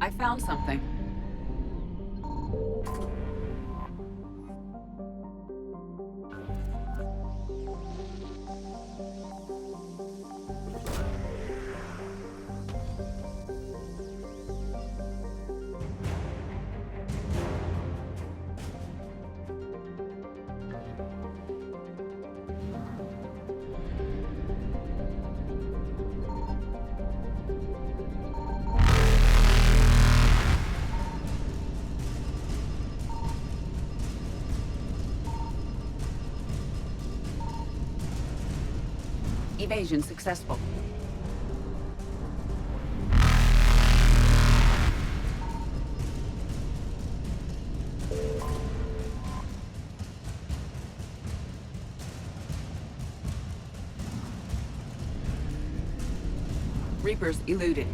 I found something. Evasion successful. Reapers eluded.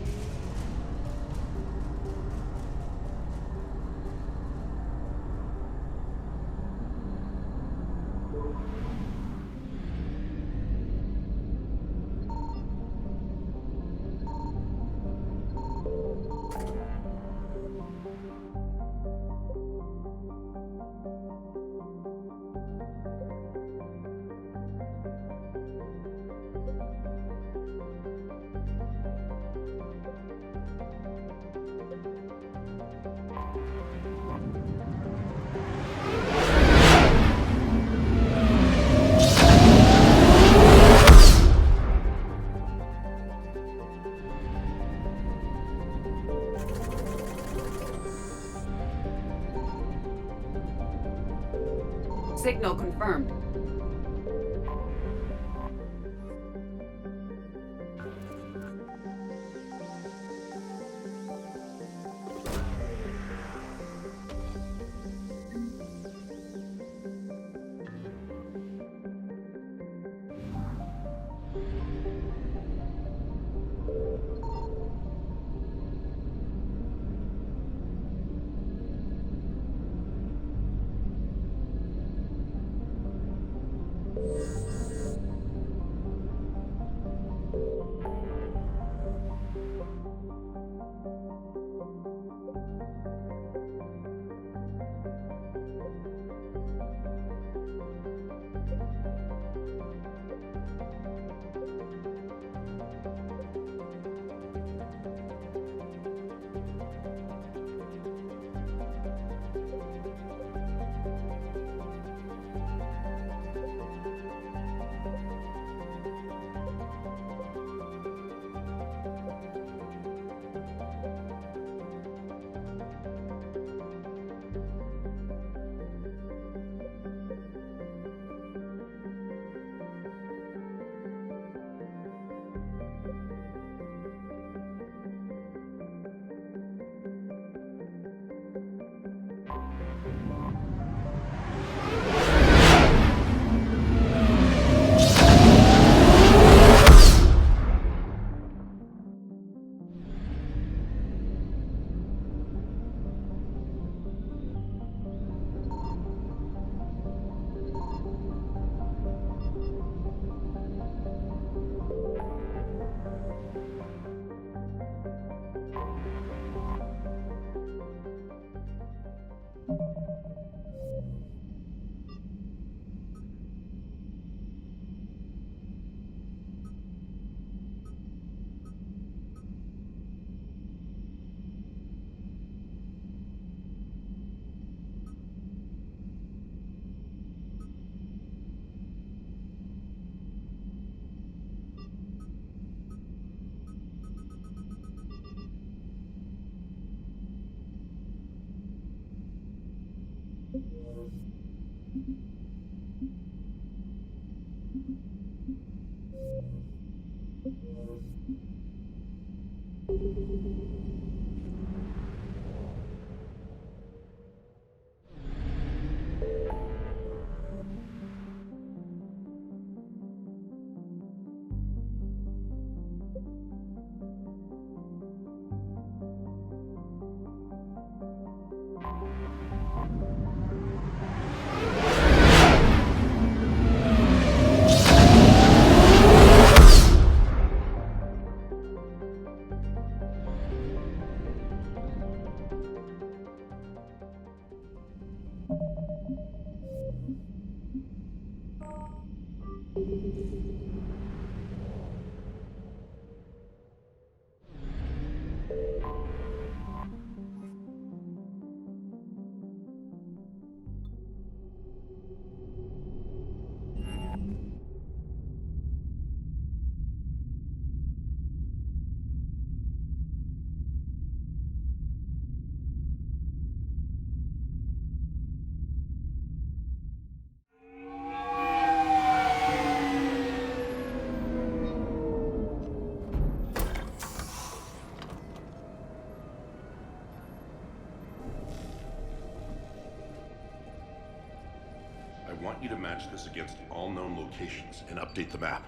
want you to match this against all known locations and update the map.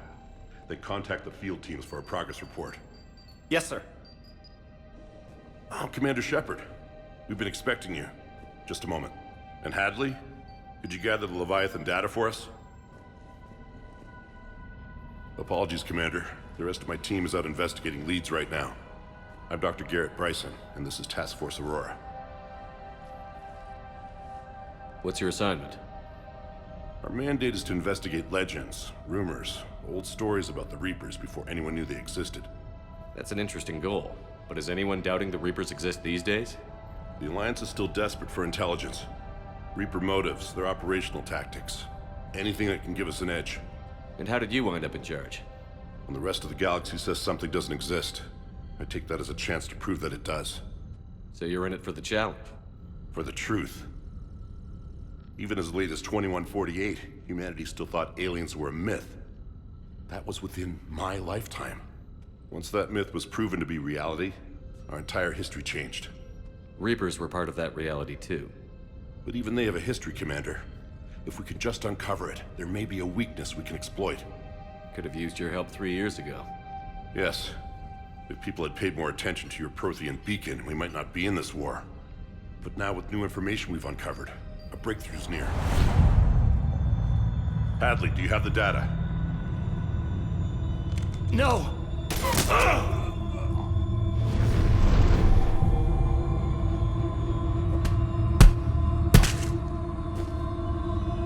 Then contact the field teams for a progress report. Yes, sir. I'm Commander Shepard. We've been expecting you. Just a moment. And Hadley, could you gather the Leviathan data for us? Apologies, Commander. The rest of my team is out investigating leads right now. I'm Dr. Garrett Bryson, and this is Task Force Aurora. What's your assignment? Our mandate is to investigate legends, rumors, old stories about the Reapers before anyone knew they existed. That's an interesting goal, but is anyone doubting the Reapers exist these days? The Alliance is still desperate for intelligence. Reaper motives, their operational tactics. Anything that can give us an edge. And how did you wind up in charge? When the rest of the galaxy says something doesn't exist, I take that as a chance to prove that it does. So you're in it for the challenge? For the truth. Even as late as 2148, humanity still thought aliens were a myth. That was within my lifetime. Once that myth was proven to be reality, our entire history changed. Reapers were part of that reality too. But even they have a history, Commander. If we can just uncover it, there may be a weakness we can exploit. Could have used your help 3 years ago. Yes. If people had paid more attention to your Prothean beacon, we might not be in this war. But now with new information we've uncovered, a breakthrough's near. Hadley, do you have the data? No!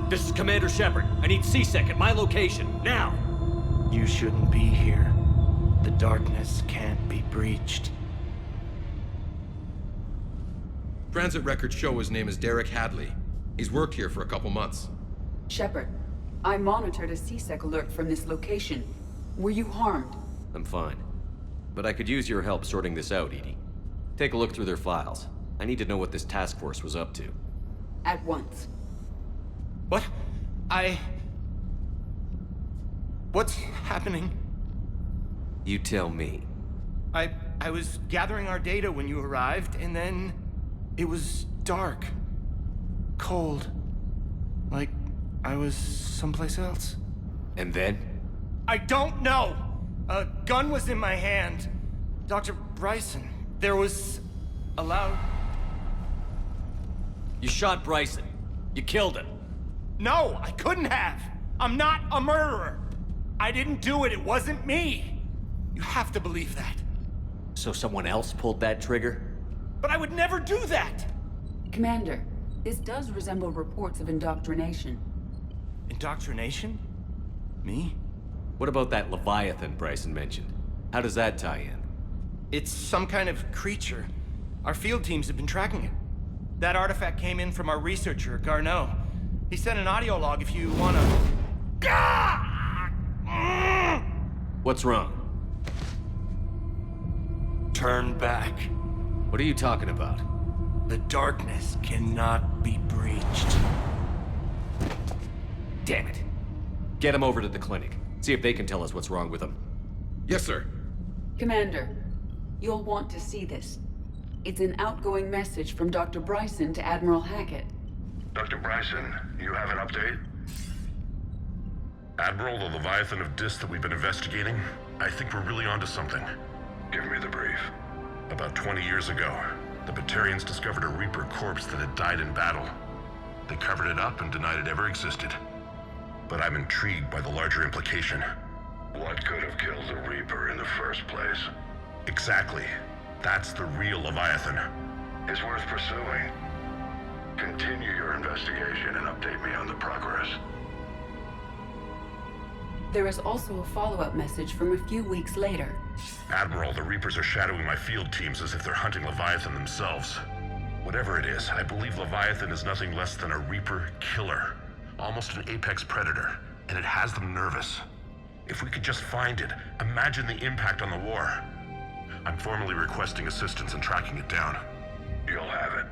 This is Commander Shepard. I need C-Sec at my location, now! You shouldn't be here. The darkness can't be breached. Transit records show his name is Derek Hadley. He's worked here for a couple months. Shepard, I monitored a C-Sec alert from this location. Were you harmed? I'm fine. But I could use your help sorting this out, EDI. Take a look through their files. I need to know what this task force was up to. At once. What? What's happening? You tell me. I was gathering our data when you arrived, and then it was dark. Cold. Like I was someplace else. And then? I don't know! A gun was in my hand. Dr. Bryson, there was a loud... You shot Bryson. You killed him. No, I couldn't have! I'm not a murderer! I didn't do it, it wasn't me! You have to believe that. So someone else pulled that trigger? But I would never do that! Commander, this does resemble reports of indoctrination. Indoctrination? Me? What about that Leviathan Bryson mentioned? How does that tie in? It's some kind of creature. Our field teams have been tracking it. That artifact came in from our researcher, Garneau. He sent an audio log if you wanna... What's wrong? Turn back. What are you talking about? The darkness cannot be breached. Damn it. Get him over to the clinic. See if they can tell us what's wrong with him. Yes, sir. Commander, you'll want to see this. It's an outgoing message from Dr. Bryson to Admiral Hackett. Dr. Bryson, you have an update? Admiral, the Leviathan of Dis that we've been investigating, I think we're really onto something. Give me the brief. About 20 years ago, the Batarians discovered a Reaper corpse that had died in battle. They covered it up and denied it ever existed. But I'm intrigued by the larger implication. What could have killed the Reaper in the first place? Exactly. That's the real Leviathan. It's worth pursuing. Continue your investigation and update me on the progress. There is also a follow-up message from a few weeks later. Admiral, the Reapers are shadowing my field teams as if they're hunting Leviathan themselves. Whatever it is, I believe Leviathan is nothing less than a Reaper killer. Almost an apex predator, and it has them nervous. If we could just find it, imagine the impact on the war. I'm formally requesting assistance in tracking it down. You'll have it.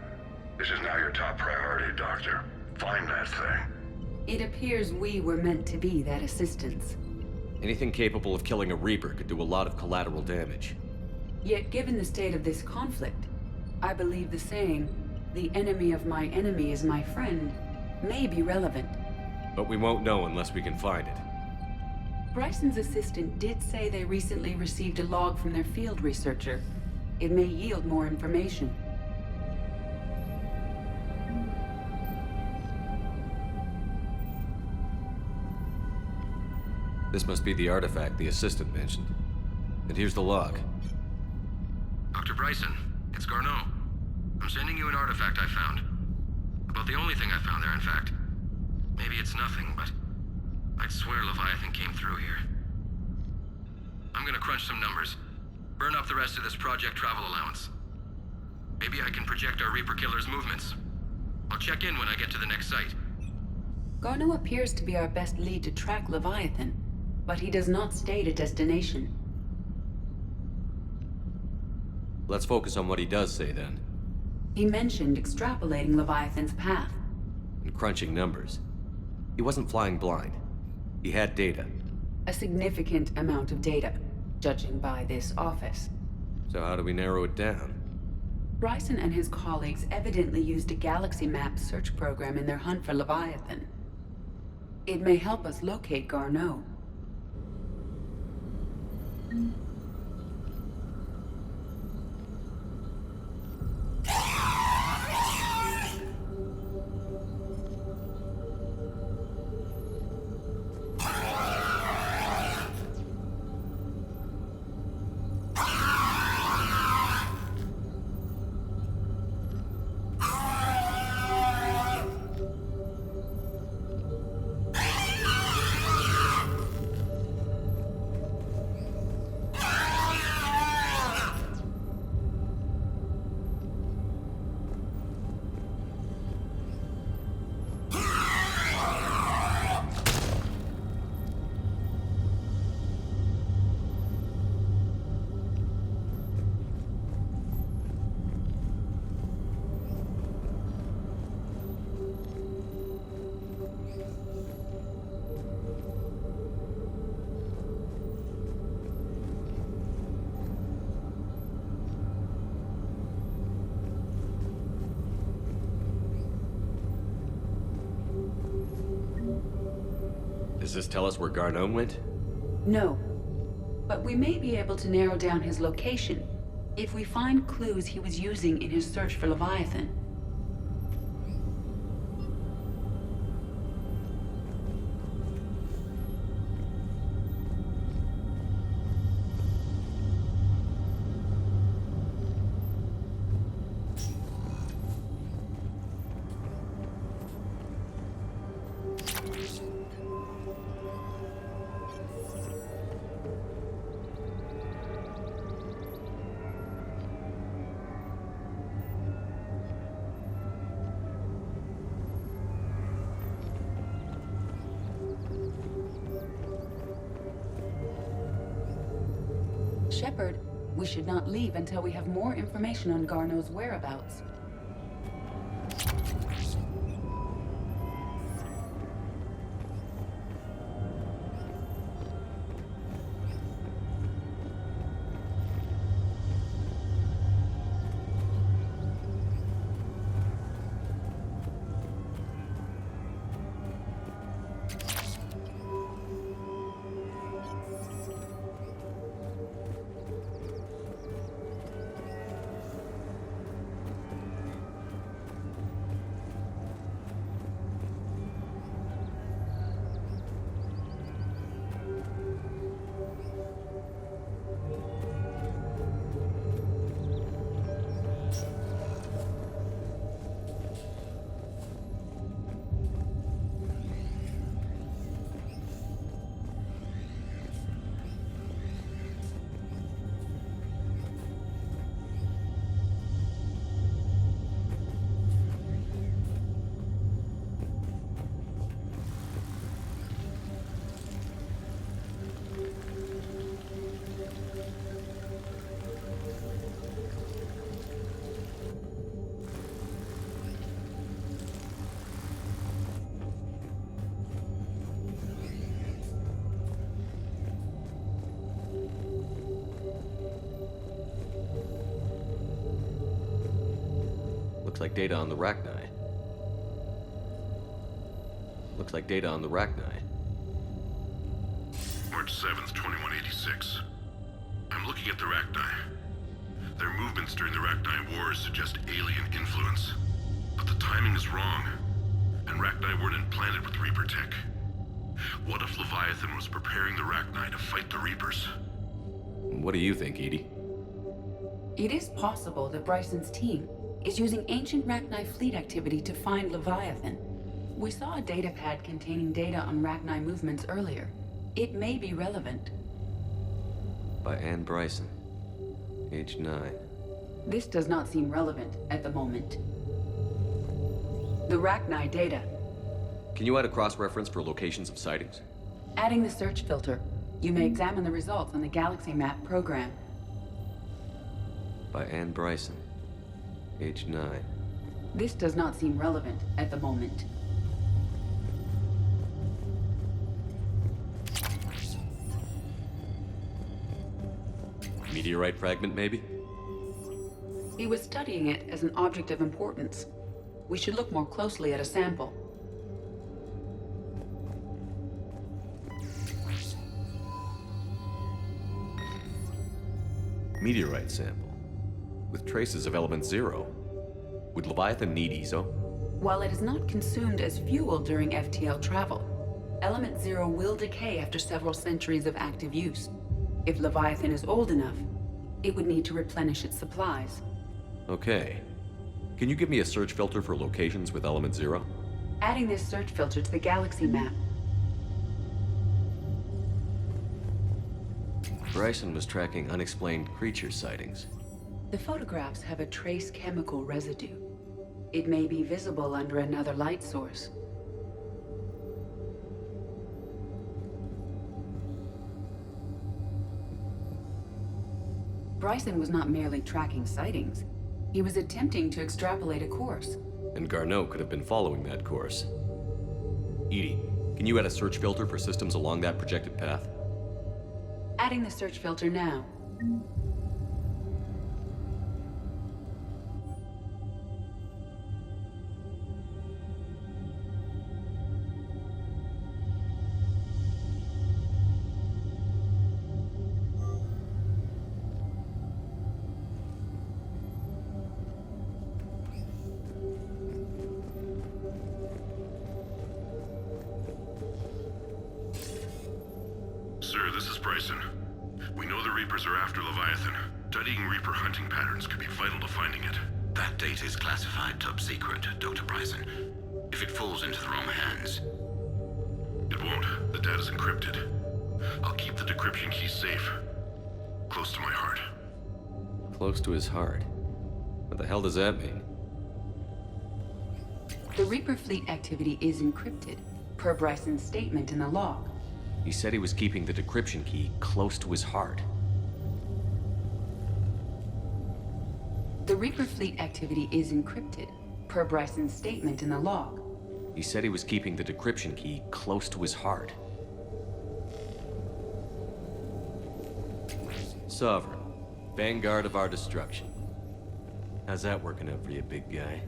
This is now your top priority, Doctor. Find that thing. It appears we were meant to be that assistance. Anything capable of killing a Reaper could do a lot of collateral damage. Yet given the state of this conflict, I believe the saying, "the enemy of my enemy is my friend," may be relevant. But we won't know unless we can find it. Bryson's assistant did say they recently received a log from their field researcher. It may yield more information. This must be the artifact the assistant mentioned. And here's the log. Dr. Bryson, it's Garneau. I'm sending you an artifact I found. About the only thing I found there, in fact. Maybe it's nothing, but I'd swear Leviathan came through here. I'm gonna crunch some numbers. Burn up the rest of this project travel allowance. Maybe I can project our Reaper Killer's movements. I'll check in when I get to the next site. Garneau appears to be our best lead to track Leviathan, but he does not state a destination. Let's focus on what he does say then. He mentioned extrapolating Leviathan's path. And crunching numbers. He wasn't flying blind. He had data. A significant amount of data, judging by this office. So how do we narrow it down? Bryson and his colleagues evidently used a galaxy map search program in their hunt for Leviathan. It may help us locate Garneau. Does this tell us where Garneau went? No. But we may be able to narrow down his location if we find clues he was using in his search for Leviathan. Shepard, we should not leave until we have more information on Garneau's whereabouts. Looks like data on the Rachni. Looks like data on the Rachni. March 7th, 2186. I'm looking at the Rachni. Their movements during the Rachni Wars suggest alien influence. But the timing is wrong, and Rachni weren't implanted with Reaper tech. What if Leviathan was preparing the Rachni to fight the Reapers? What do you think, EDI? It is possible that Bryson's team is using ancient Rachni fleet activity to find Leviathan. We saw a data pad containing data on Rachni movements earlier. It may be relevant. By Anne Bryson. Age 9. This does not seem relevant at the moment. The Rachni data. Can you add a cross-reference for locations of sightings? Adding the search filter, you may examine the results on the Galaxy Map program. By Anne Bryson. Age 9. This does not seem relevant at the moment. Meteorite fragment, maybe? He was studying it as an object of importance. We should look more closely at a sample. Meteorite sample. With traces of element 0. Would Leviathan need ESO? While it is not consumed as fuel during FTL travel, Element 0 will decay after several centuries of active use. If Leviathan is old enough, it would need to replenish its supplies. Okay. Can you give me a search filter for locations with element 0? Adding this search filter to the Galaxy Map. Bryson was tracking unexplained creature sightings. The photographs have a trace chemical residue. It may be visible under another light source. Bryson was not merely tracking sightings. He was attempting to extrapolate a course. And Garneau could have been following that course. EDI, can you add a search filter for systems along that projected path? Adding the search filter now. Sir, this is Bryson. We know the Reapers are after Leviathan. Studying Reaper hunting patterns could be vital to finding it. That data is classified top secret, Dr. Bryson. If it falls into the wrong hands... It won't. The data's encrypted. I'll keep the decryption key safe. Close to my heart. Close to his heart. What the hell does that mean? The Reaper fleet activity is encrypted, per Bryson's statement in the log. He said he was keeping the decryption key close to his heart. The Reaper fleet activity is encrypted, per Bryson's statement in the log. He said he was keeping the decryption key close to his heart. Sovereign, vanguard of our destruction. How's that working out for you, big guy?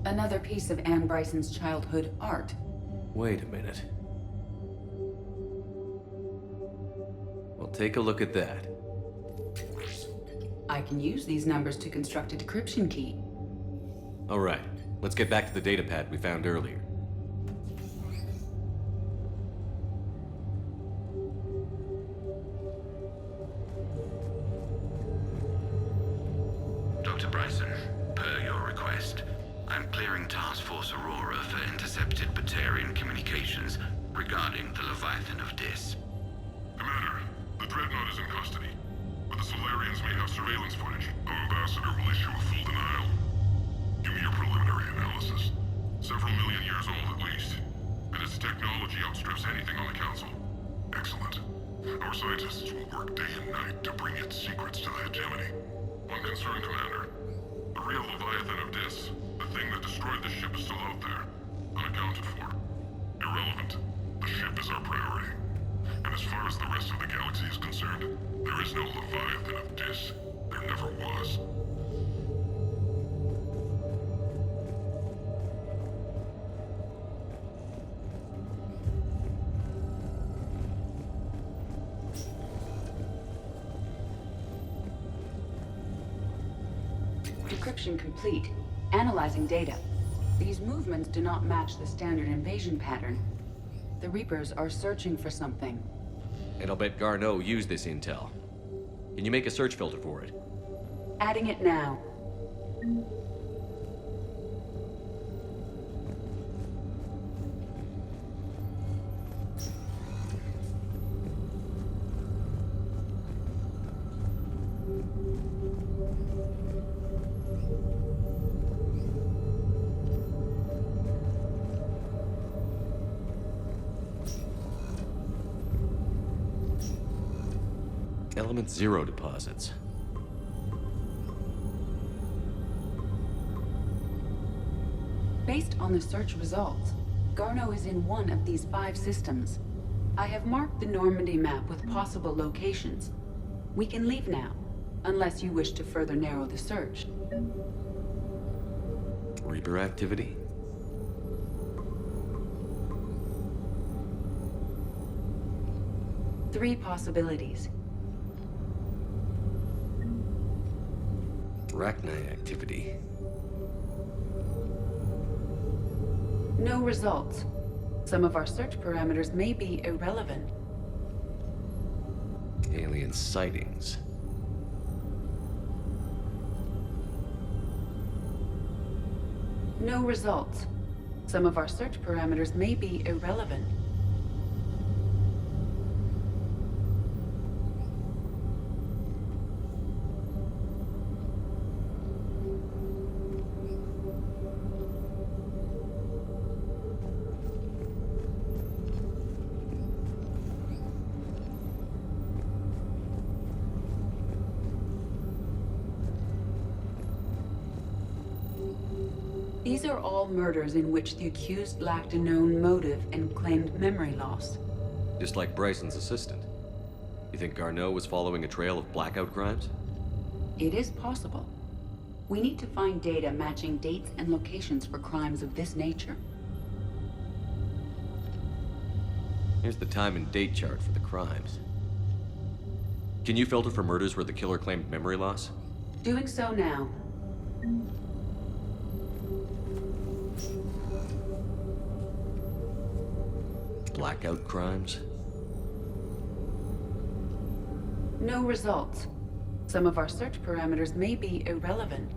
Another piece of Anne Bryson's childhood art. Wait a minute. Well, take a look at that. I can use these numbers to construct a decryption key. All right, let's get back to the datapad we found earlier. Dr. Bryson, per your request, I'm clearing Task Force Aurora for intercepted Batarian communications regarding the Leviathan of Dis. Commander, the Dreadnought is in custody, but the Solarians may have surveillance footage. Our ambassador will issue a full denial. Give me your preliminary analysis. Several million years old at least, and its technology outstrips anything on the Council. Excellent. Our scientists will work day and night to bring its secrets to the hegemony. One concern, Commander. The real Leviathan of Dis, the thing that destroyed the ship, is still out there, unaccounted for. Irrelevant. The ship is our priority. And as far as the rest of the galaxy is concerned, there is no Leviathan of Dis. There never was. Decryption complete. Analyzing data. These movements do not match the standard invasion pattern. The Reapers are searching for something. And I'll bet Garneau used this intel. Can you make a search filter for it? Adding it now. Element Zero deposits. Based on the search results, Garneau is in one of these 5 systems. I have marked the Normandy map with possible locations. We can leave now, unless you wish to further narrow the search. Reaper activity? Three possibilities. Rachni activity. No results. Some of our search parameters may be irrelevant. Alien sightings. No results. Some of our search parameters may be irrelevant. These are all murders in which the accused lacked a known motive and claimed memory loss. Just like Bryson's assistant. You think Garneau was following a trail of blackout crimes? It is possible. We need to find data matching dates and locations for crimes of this nature. Here's the time and date chart for the crimes. Can you filter for murders where the killer claimed memory loss? Doing so now. Blackout crimes? No results. Some of our search parameters may be irrelevant.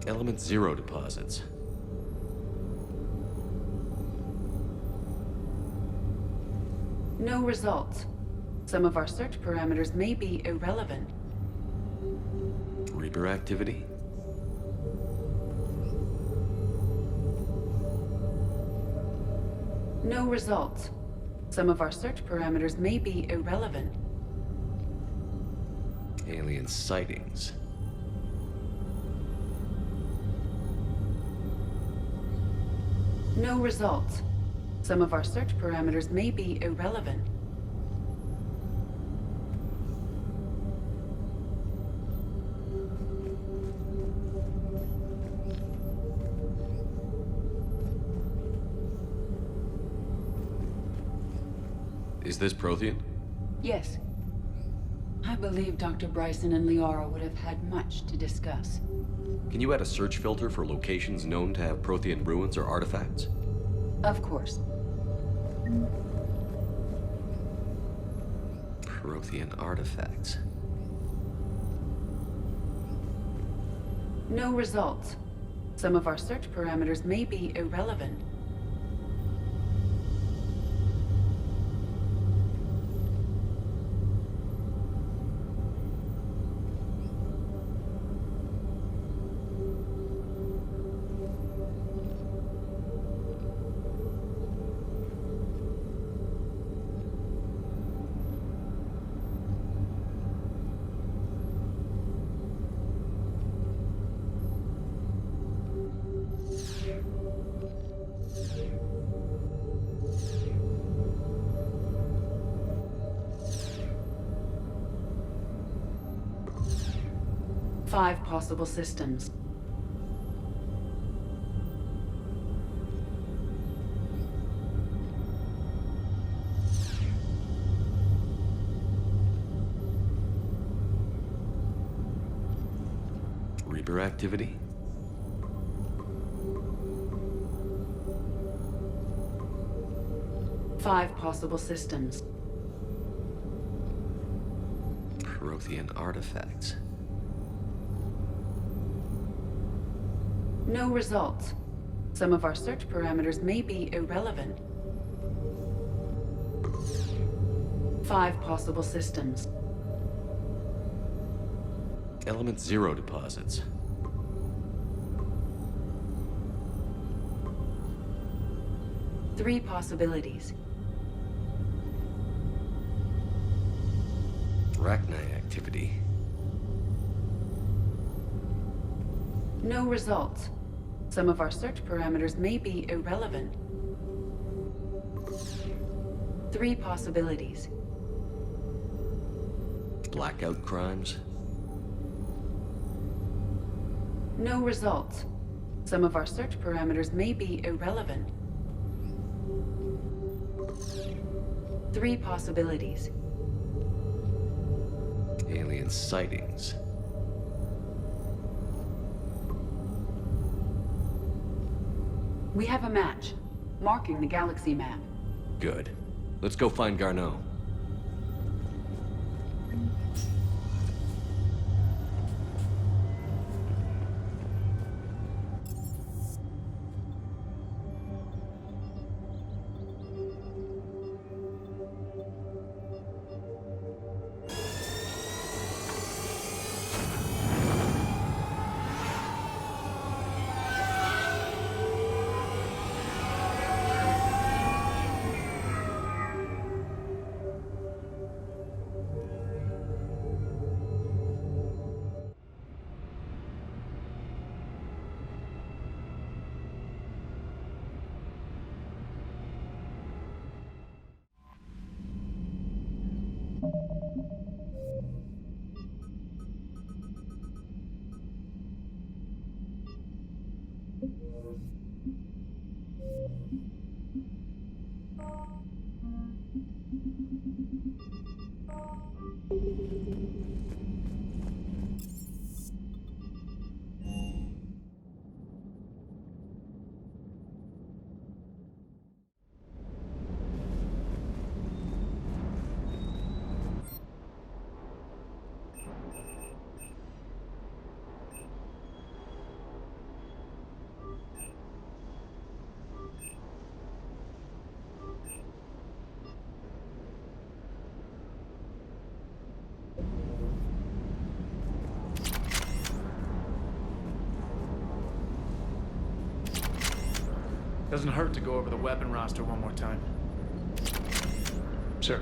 Element Zero deposits. No results. Some of our search parameters may be irrelevant. Reaper activity? No results. Some of our search parameters may be irrelevant. Alien sightings. No results. Some of our search parameters may be irrelevant. Is this Prothean? Yes. I believe Dr. Bryson and Liara would have had much to discuss. Can you add a search filter for locations known to have Prothean ruins or artifacts? Of course. Prothean artifacts. No results. Some of our search parameters may be irrelevant. Five possible systems. Reaper activity? Five possible systems. Prothean artifacts. No results. Some of our search parameters may be irrelevant. Five possible systems. Element Zero deposits. Three possibilities. Rachni activity. No results. Some of our search parameters may be irrelevant. Three possibilities. Blackout crimes. No results. Some of our search parameters may be irrelevant. Three possibilities. Alien sightings. We have a match, marking the galaxy map. Good. Let's go find Garneau. Doesn't hurt to go over the weapon roster one more time. Sure.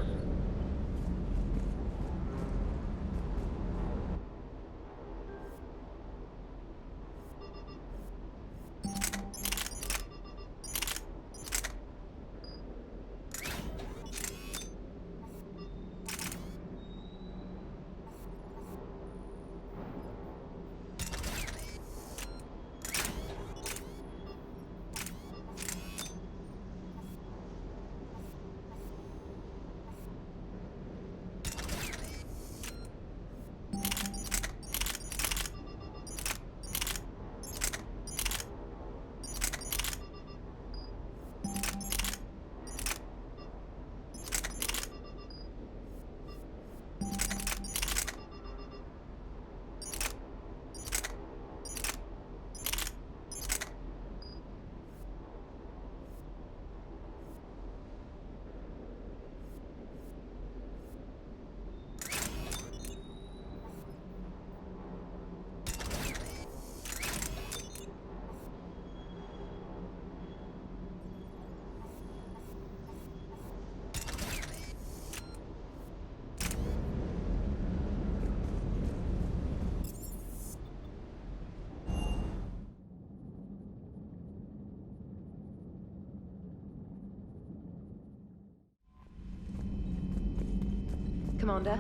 Commander?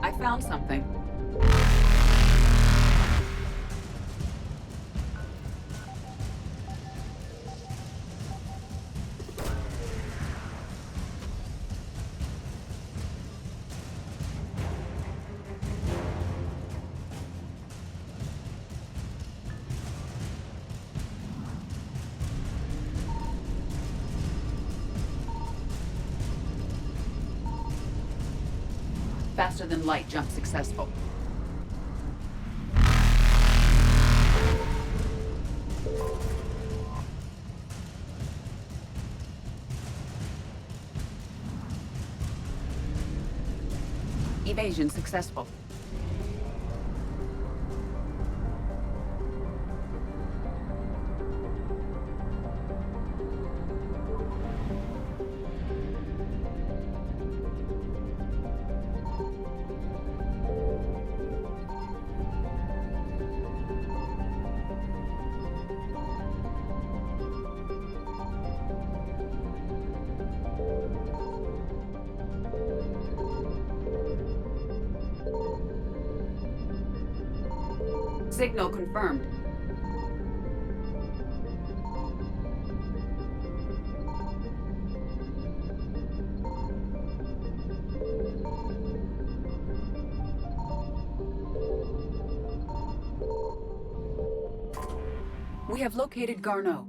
I found something. Faster than light jump successful. Evasion successful. Signal confirmed. We have located Garneau.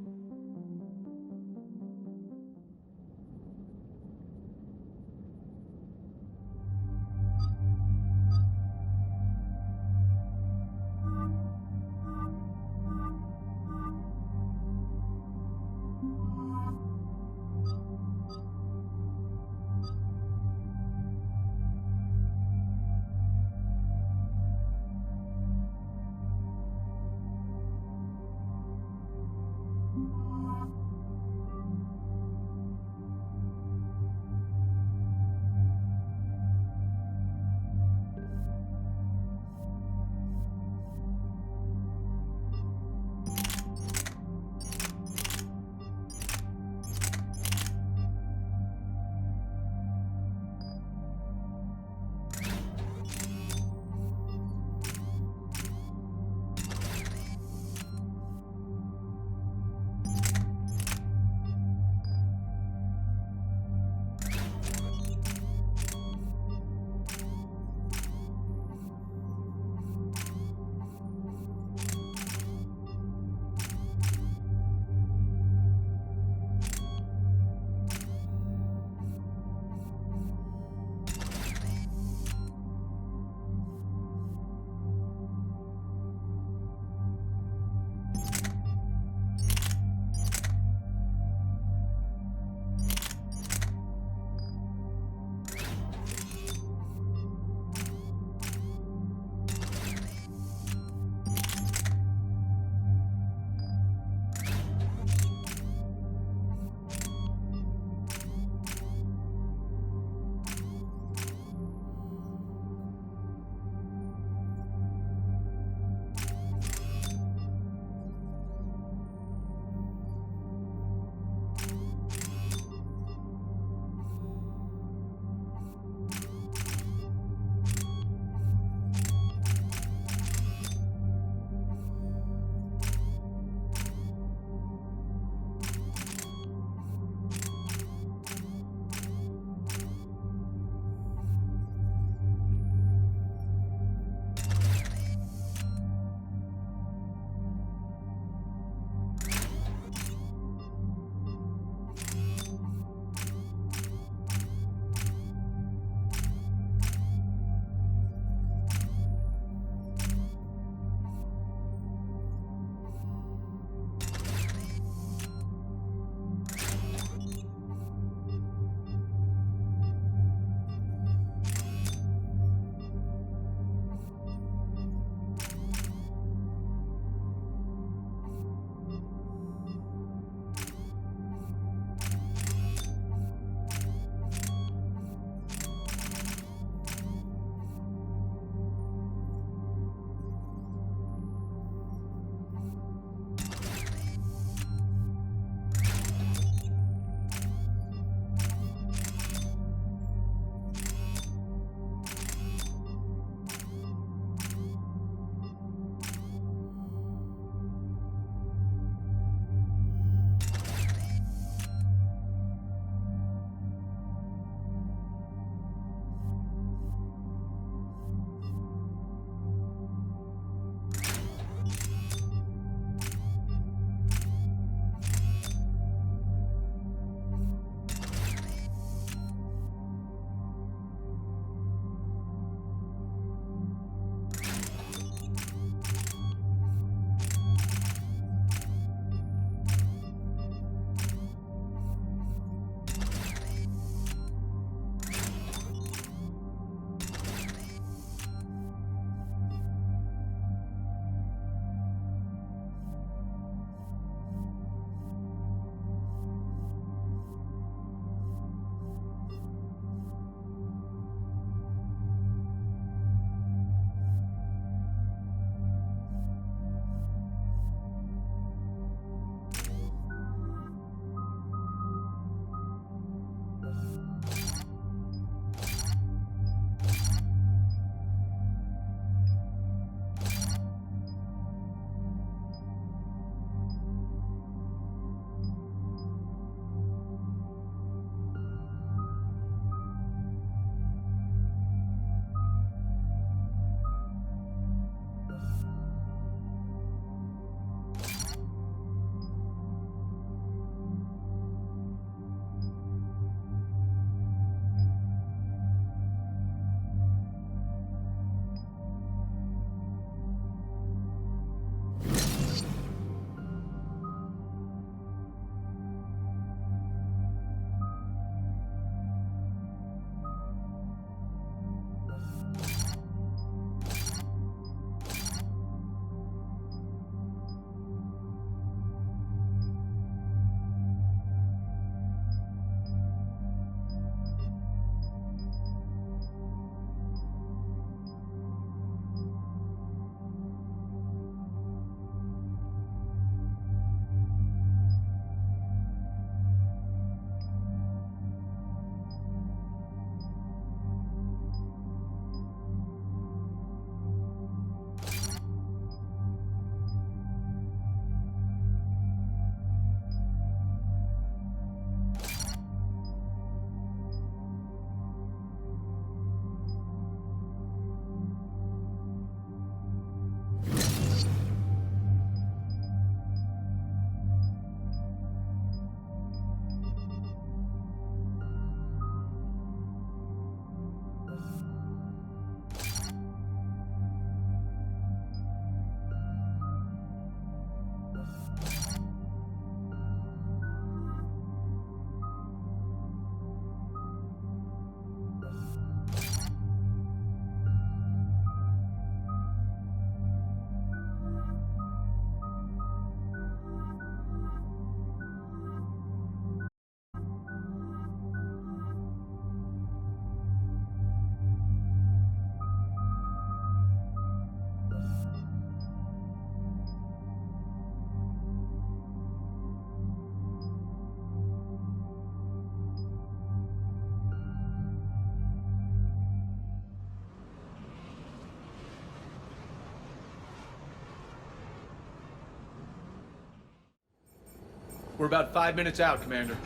We're about 5 minutes out, Commander.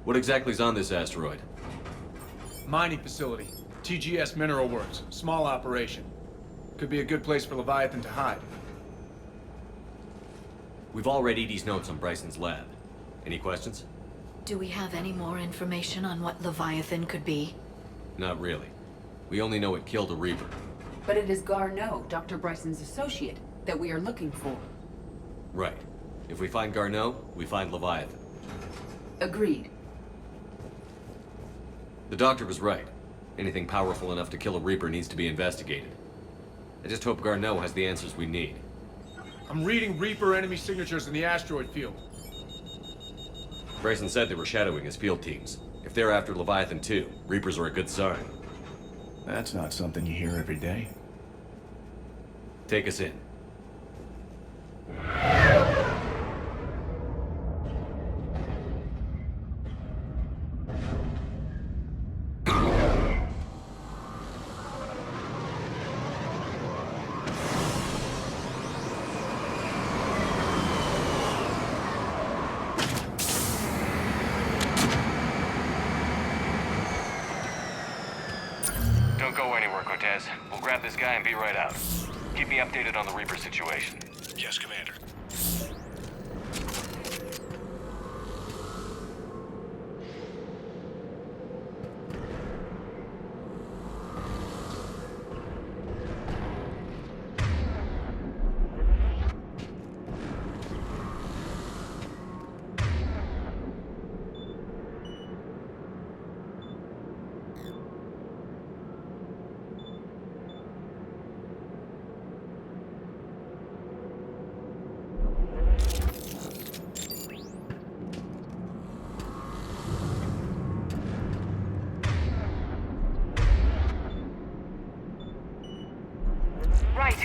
What exactly is on this asteroid? Mining facility. TGS Mineral Works. Small operation. Could be a good place for Leviathan to hide. We've all read Edie's notes on Bryson's lab. Any questions? Do we have any more information on what Leviathan could be? Not really. We only know it killed a Reaper. But it is Garneau, Dr. Bryson's associate, that we are looking for. Right. If we find Garneau, we find Leviathan. Agreed. The doctor was right. Anything powerful enough to kill a Reaper needs to be investigated. I just hope Garneau has the answers we need. I'm reading Reaper enemy signatures in the asteroid field. Bryson said they were shadowing his field teams. If they're after Leviathan too, Reapers are a good sign. That's not something you hear every day. Take us in. Don't go anywhere, Cortez. We'll grab this guy and be right out. Keep me updated on the Reaper situation. Yes, Commander. Right.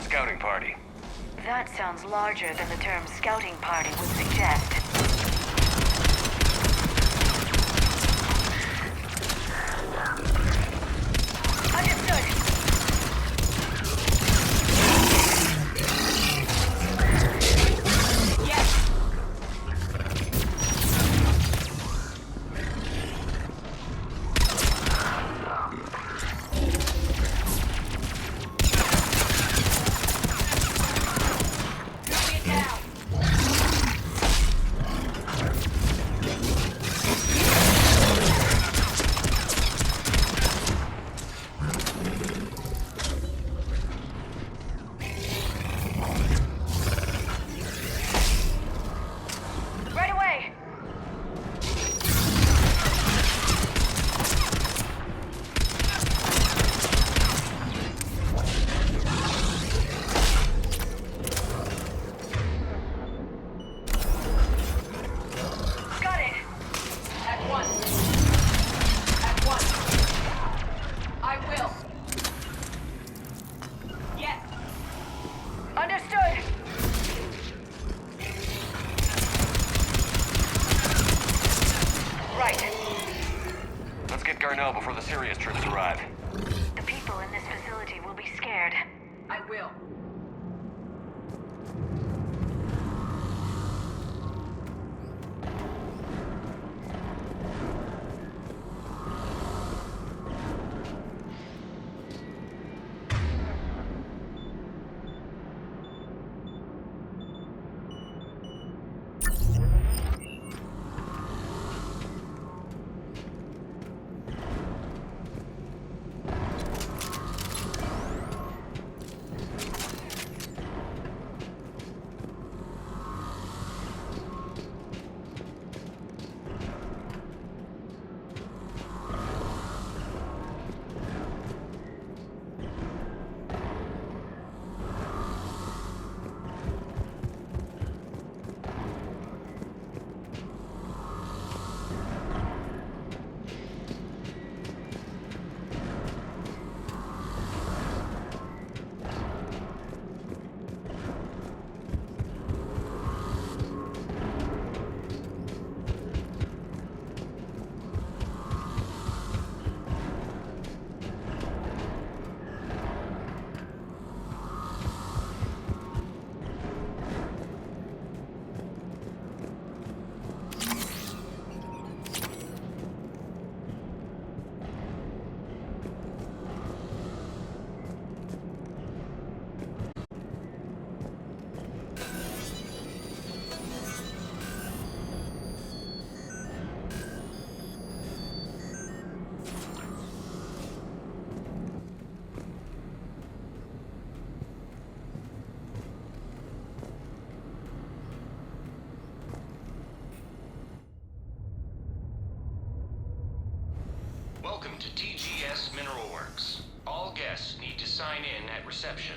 Scouting party. That sounds larger than the term scouting party would suggest. Understood. Yes. Moving it down. Garneau before the Sirius troops arrive. The people in this facility will be scared. I will. Welcome to TGS Mineral Works. All guests need to sign in at reception.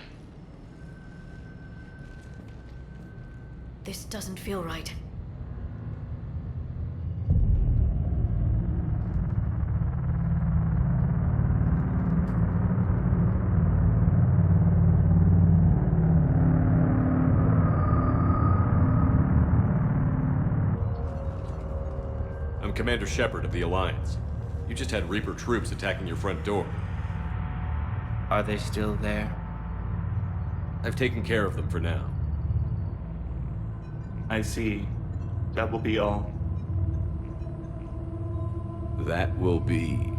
This doesn't feel right. I'm Commander Shepard of the Alliance. You just had Reaper troops attacking your front door. Are they still there? I've taken care of them for now. I see. That will be all. That will be...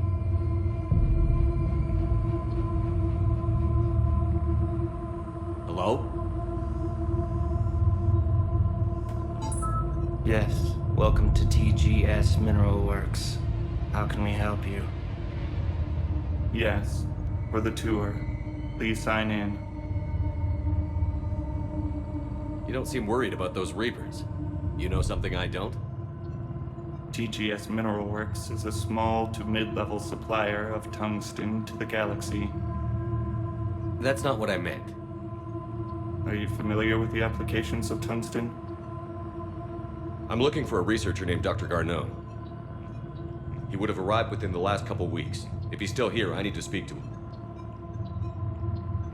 Hello? Yes. Welcome to TGS Mineral Works. How can we help you? Yes. For the tour. Please sign in. You don't seem worried about those Reapers. You know something I don't? TGS Mineral Works is a small to mid-level supplier of tungsten to the galaxy. That's not what I meant. Are you familiar with the applications of tungsten? I'm looking for a researcher named Dr. Garneau. He would have arrived within the last couple weeks. If he's still here, I need to speak to him.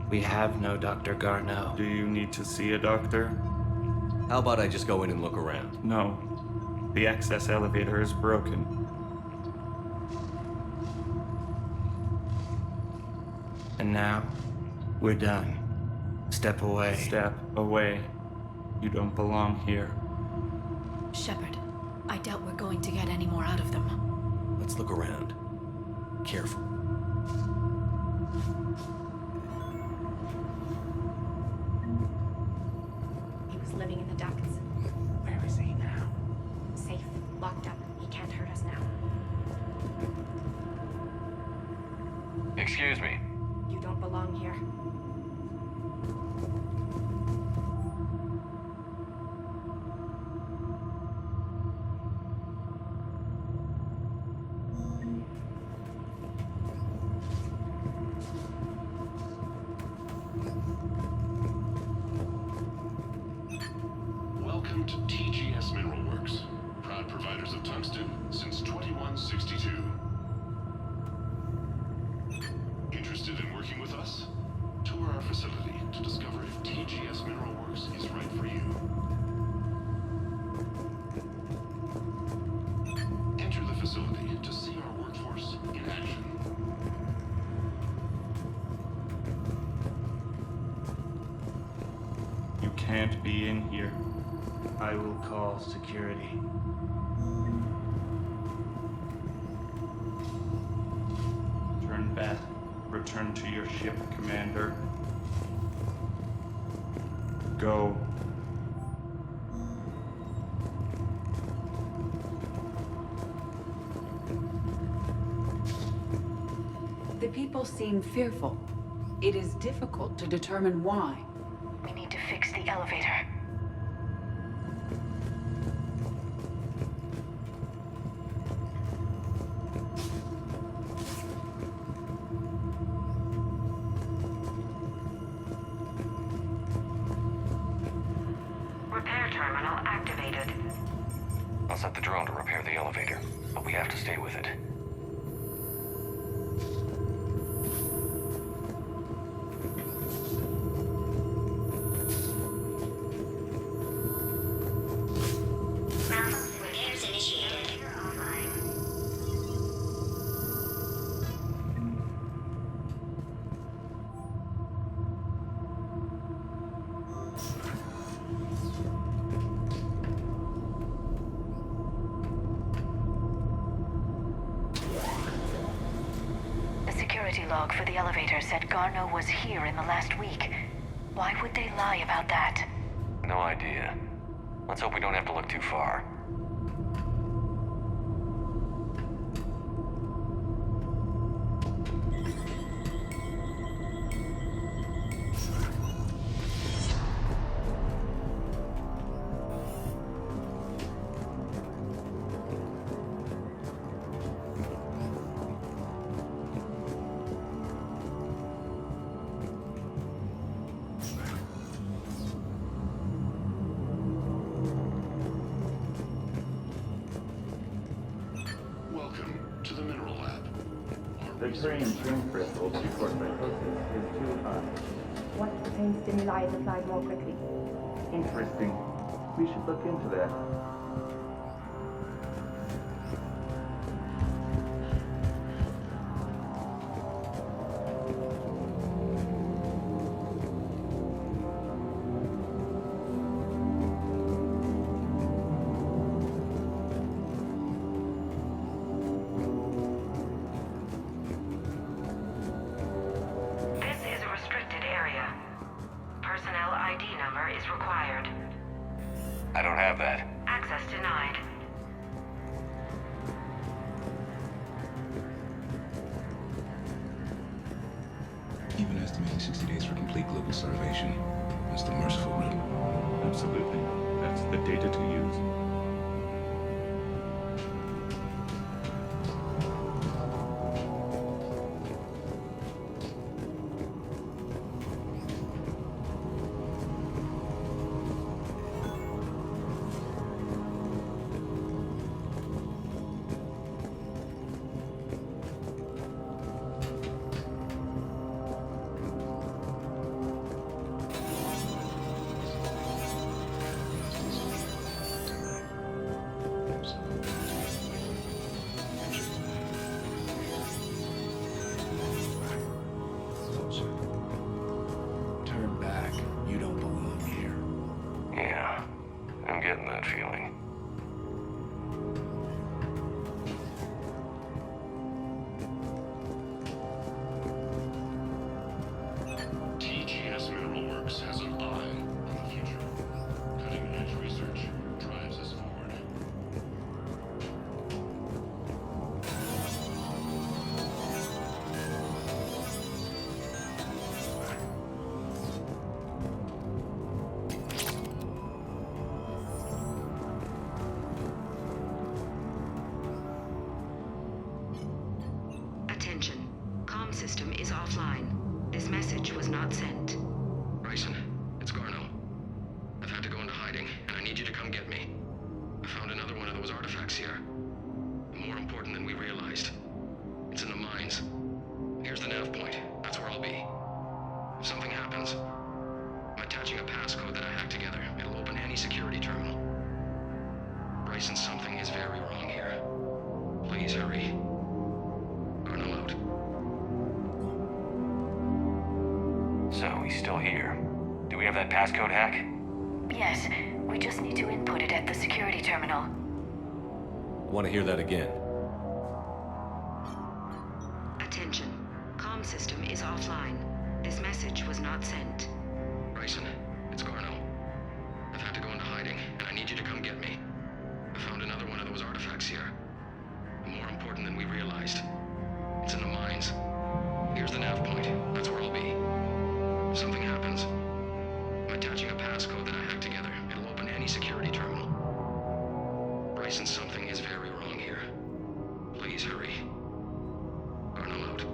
We have no Dr. Garneau. Do you need to see a doctor? How about I just go in and look around? No. The access elevator is broken. And now, we're done. Step away. Step away. You don't belong here. Shepard, I doubt we're going to get any more out of them. Let's look around. Careful. He was living in the ducts. Where is he now? Safe, locked up. He can't hurt us now. Excuse me. You don't belong here. Welcome to TGS Mineral Works, proud providers of tungsten since 2162. Interested in working with us? Tour our facility to discover if TGS Mineral Works is right for you. Enter the facility to see our workforce in can't be in here. I will call security. Turn back. Return to your ship, Commander. Go. The people seem fearful. It is difficult to determine why. We need to fix the elevator. Repair terminal activated. I'll set the drone to repair the elevator, but we have to stay with it. Repairs initiated. The security log for the elevator said Garneau was here in the last week. Why would they lie about that? No idea. Let's hope we don't have to look too far. Welcome to the Mineral Lab. The Turian gene crystals report psychosis is too high. What pain stimuli is applied more quickly? Interesting. We should look into that. This is a restricted area. Personnel ID number is required. I don't have that. Access denied. Even estimating 60 days for complete global starvation. That's the merciful route. Absolutely. That's the data to use. Turn back. You don't belong here. Yeah, I'm getting that feeling. TGS Mineral Works has an eye on the future. Cutting-edge research drives us forward. Attention. Comm system is offline. This message was not sent. Bryson, it's Garneau. I've had to go into hiding, and I need you to come get me. I found another one of those artifacts here. More important than we realized. It's in the mines. Here's the nav point. That's where I'll be. If something happens, I'm attaching a passcode that I hacked together. It'll open any security terminal. Bryson, something is very wrong here. Please hurry. Garneau out. So, he's still here. Do we have that passcode hack? Yes, we just need to input it at the security terminal. Want to hear that again? Attention. Comm system is offline. This message was not sent. Bryson, it's Garno. I've had to go into hiding, and I need you to come get me. I found another one of those artifacts here. More important than we realized. It's in the mines. Here's the nav point. That's where I'll be. If something happens, I'm attaching a passcode that I hacked together. It'll open any security terminal. Bryson, something is very wrong here. Please hurry. Garno out.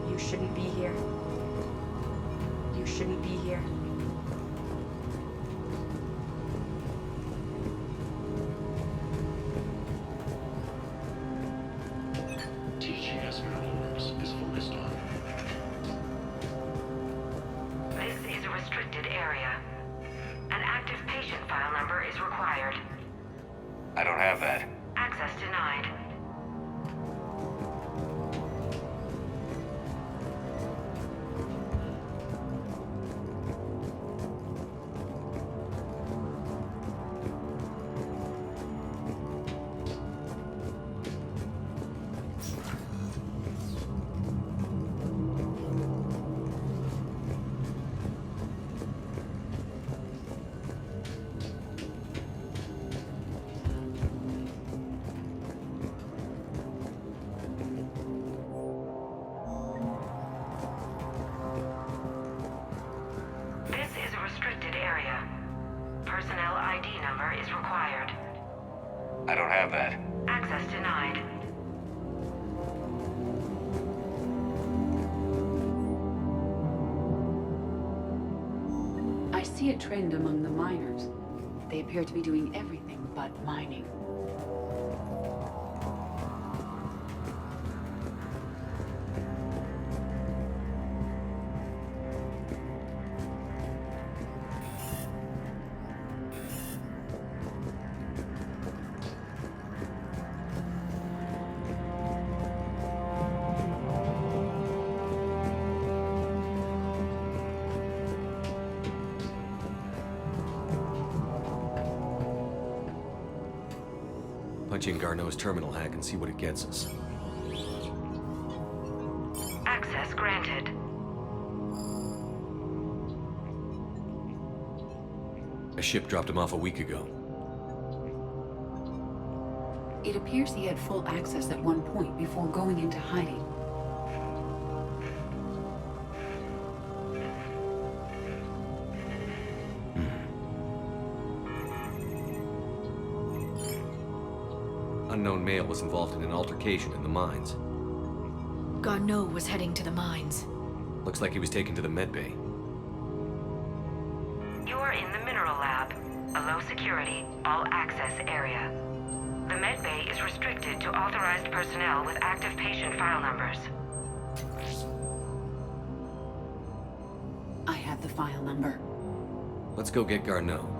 You shouldn't be here. You shouldn't be here. TGS Mineralworks is focused on. This is a restricted area. An active patient file number is required. I don't have that. Access denied. This is a restricted area. Personnel ID number is required. I don't have that. Access denied. I see a trend among the miners. They appear to be doing everything but mining. Punch in Garneau's terminal hack and see what it gets us. Access granted. A ship dropped him off a week ago. It appears he had full access at one point before going into hiding. Unknown male was involved in an altercation in the mines. Garneau was heading to the mines. Looks like he was taken to the medbay. You are in the mineral lab, a low security, all access area. The medbay is restricted to authorized personnel with active patient file numbers. I have the file number. Let's go get Garneau.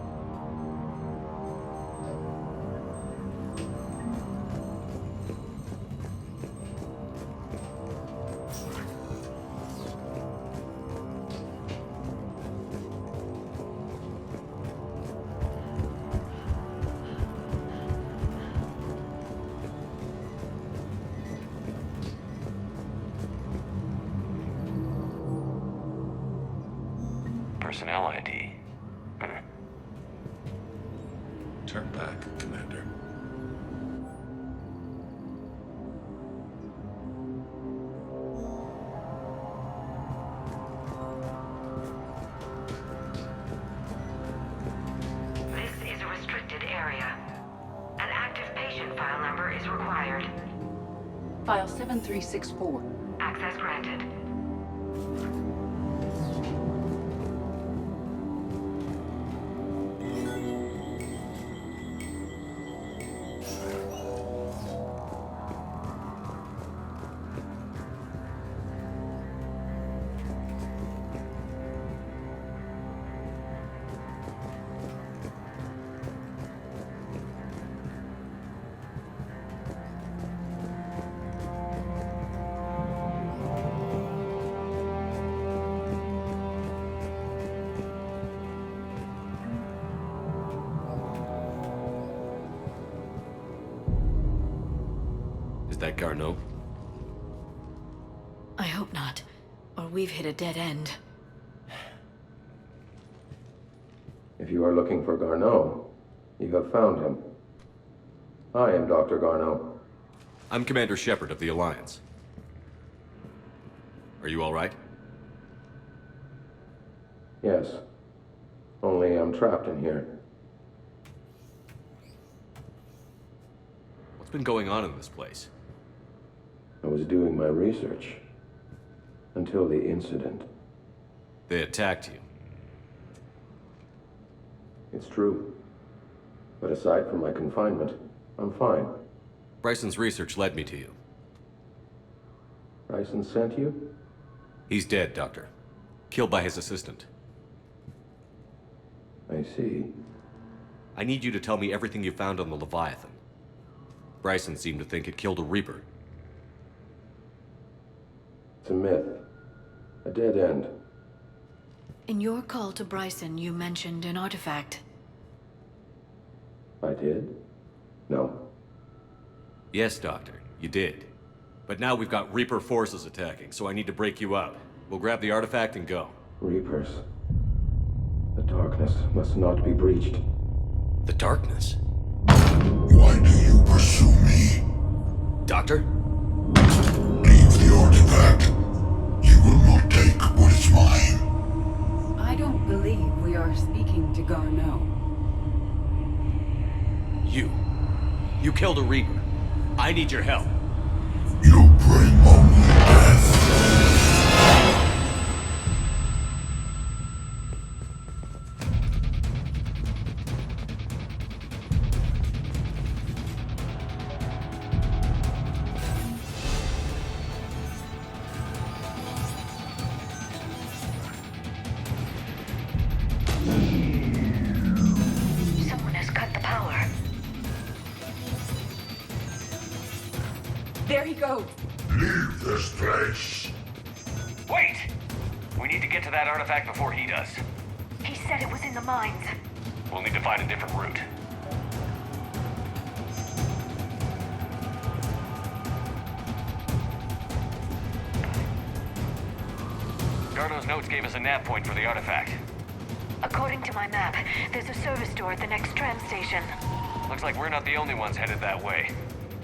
Personnel ID. Turn back, Commander. This is a restricted area. An active patient file number is required. File 7364. Access granted. Is that Garneau? I hope not, or we've hit a dead end. If you are looking for Garneau, you have found him. I am Dr. Garneau. I'm Commander Shepard of the Alliance. Are you all right? Yes. Only I'm trapped in here. What's been going on in this place? I was doing my research. Until the incident. They attacked you. It's true. But aside from my confinement, I'm fine. Bryson's research led me to you. Bryson sent you? He's dead, Doctor. Killed by his assistant. I see. I need you to tell me everything you found on the Leviathan. Bryson seemed to think it killed a Reaper. It's a myth. A dead end. In your call to Bryson, you mentioned an artifact. I did? No. Yes, Doctor, you did. But now we've got Reaper forces attacking, so I need to break you out. We'll grab the artifact and go. Reapers. The darkness must not be breached. The darkness? Why do you pursue me? Doctor? Leave the artifact. You will not take what is mine. I don't believe we are speaking to Garneau. You killed a Reaper. I need your help. You bring only death. Someone has cut the power. There he goes! Leave this place. Wait! We need to get to that artifact before he does. He said it was in the mines. We'll need to find a different route. Garneau's notes gave us a nav point for the artifact. According to my map, there's a service door at the next tram station. Looks like we're not the only ones headed that way.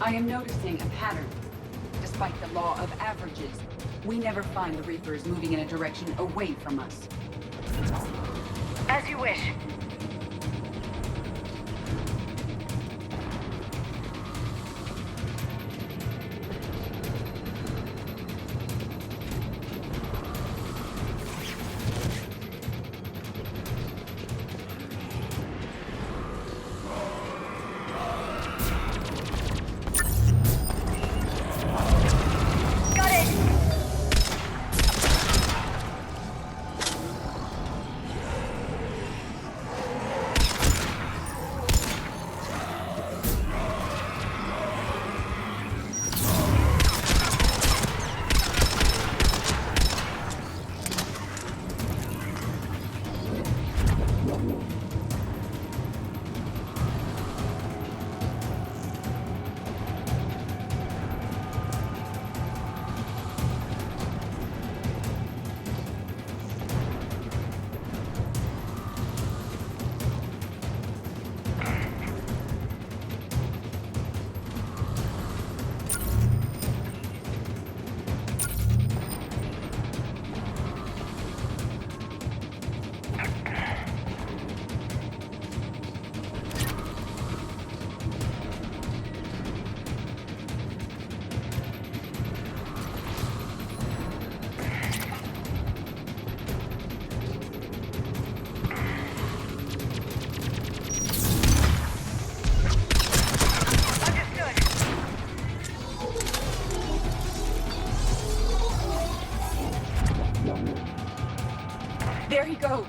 I am noticing a pattern. Despite the law of averages, we never find the Reapers moving in a direction away from us. As you wish. There he goes!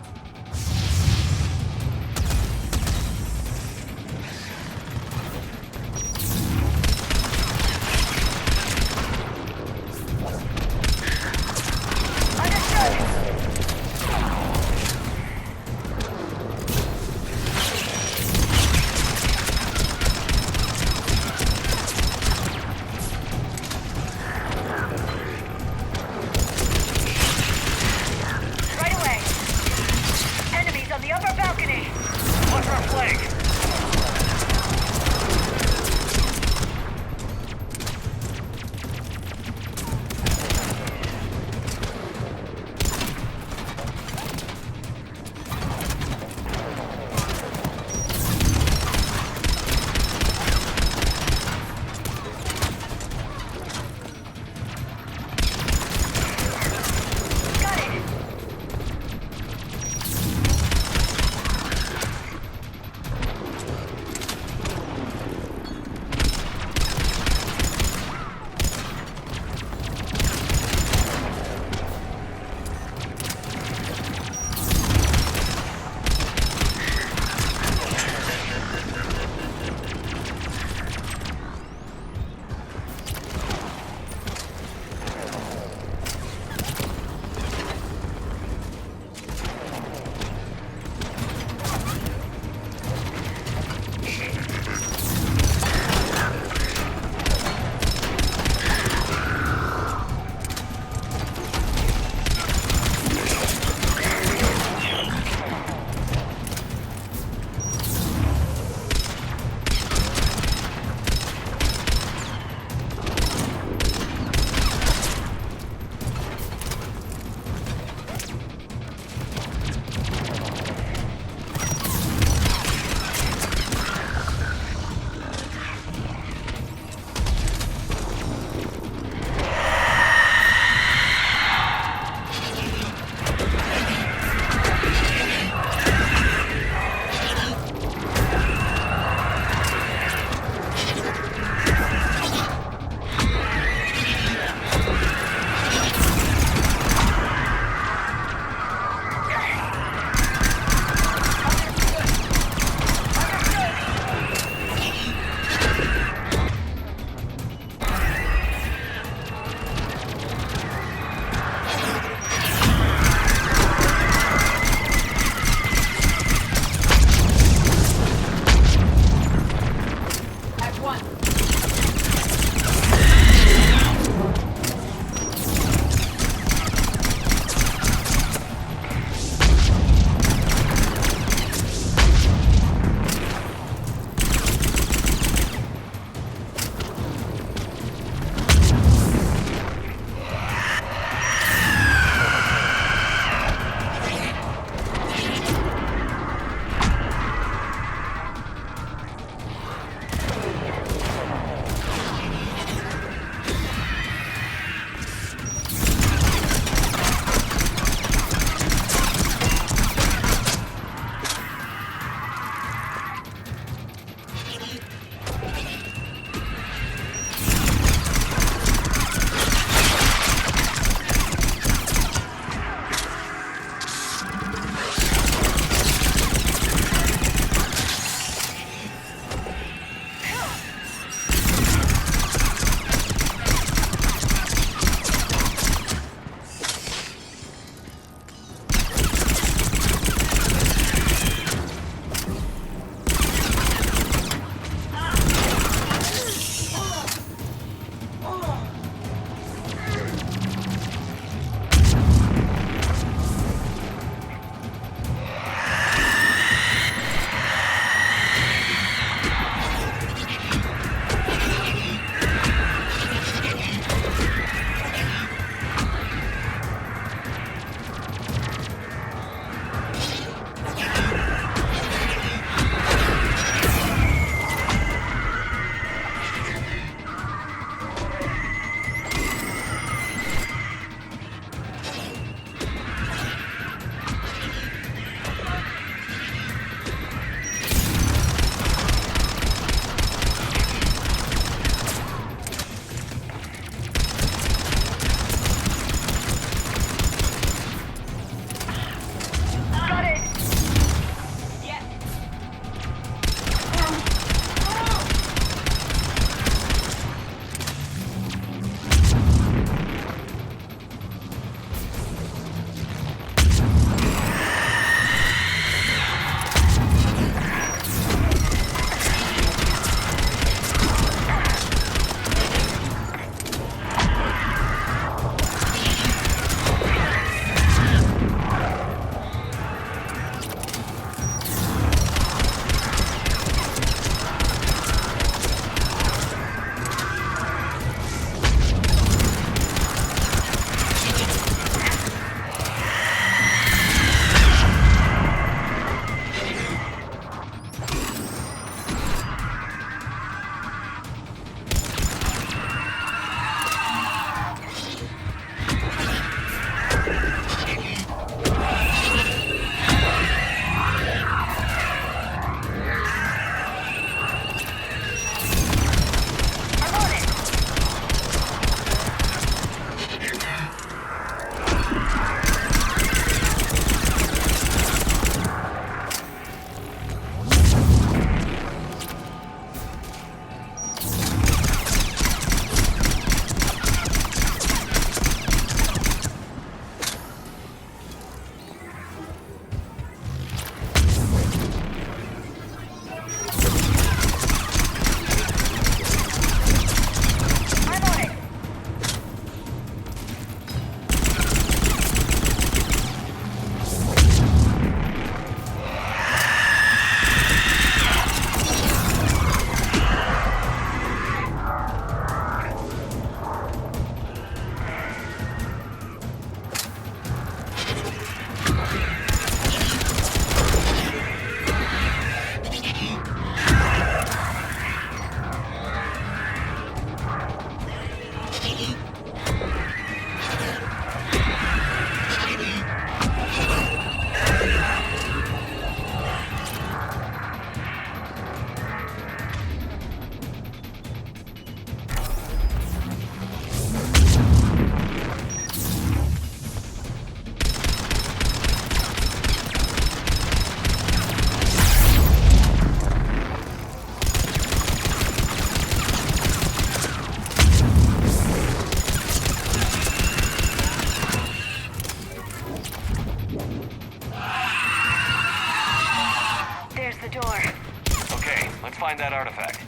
find that artifact.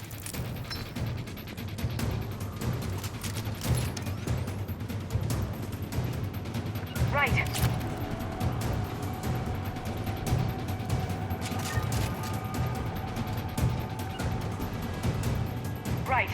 Right. Right.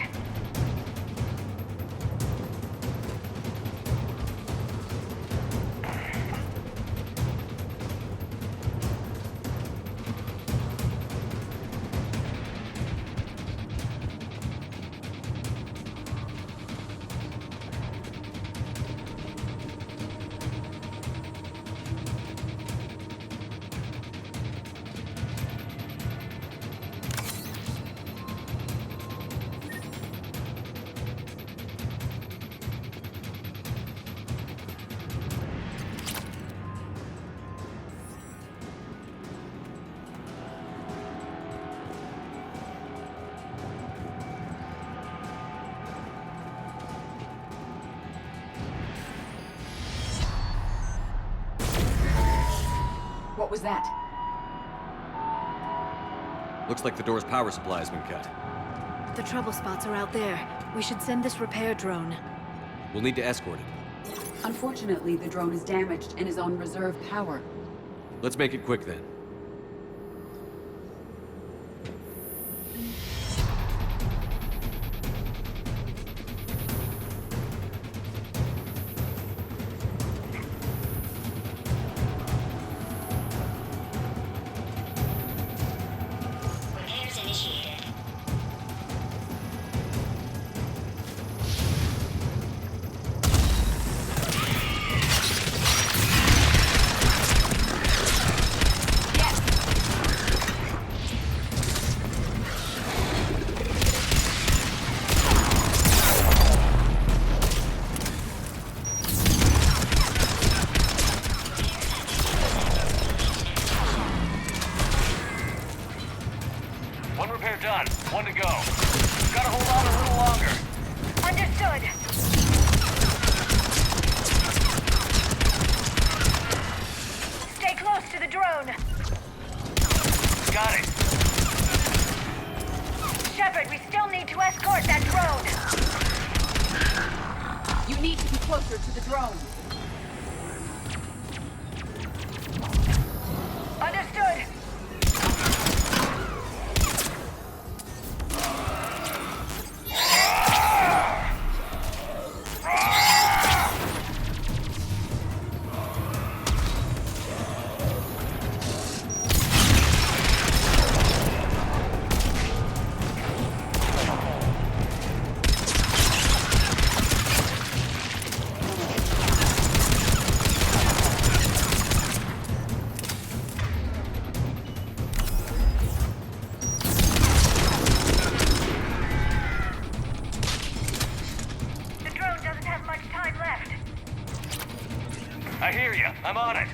What was that? Looks like the door's power supply has been cut. The trouble spots are out there. We should send this repair drone. We'll need to escort it. Unfortunately, the drone is damaged and is on reserve power. Let's make it quick then. Repairs initiated. One repair done. One to go. Gotta hold on a little longer. Understood. Stay close to the drone. Got it. Shepard, we still need to escort that drone. You need to be closer to the drone. Understood. The drone doesn't have much time left. I hear you. I'm on it.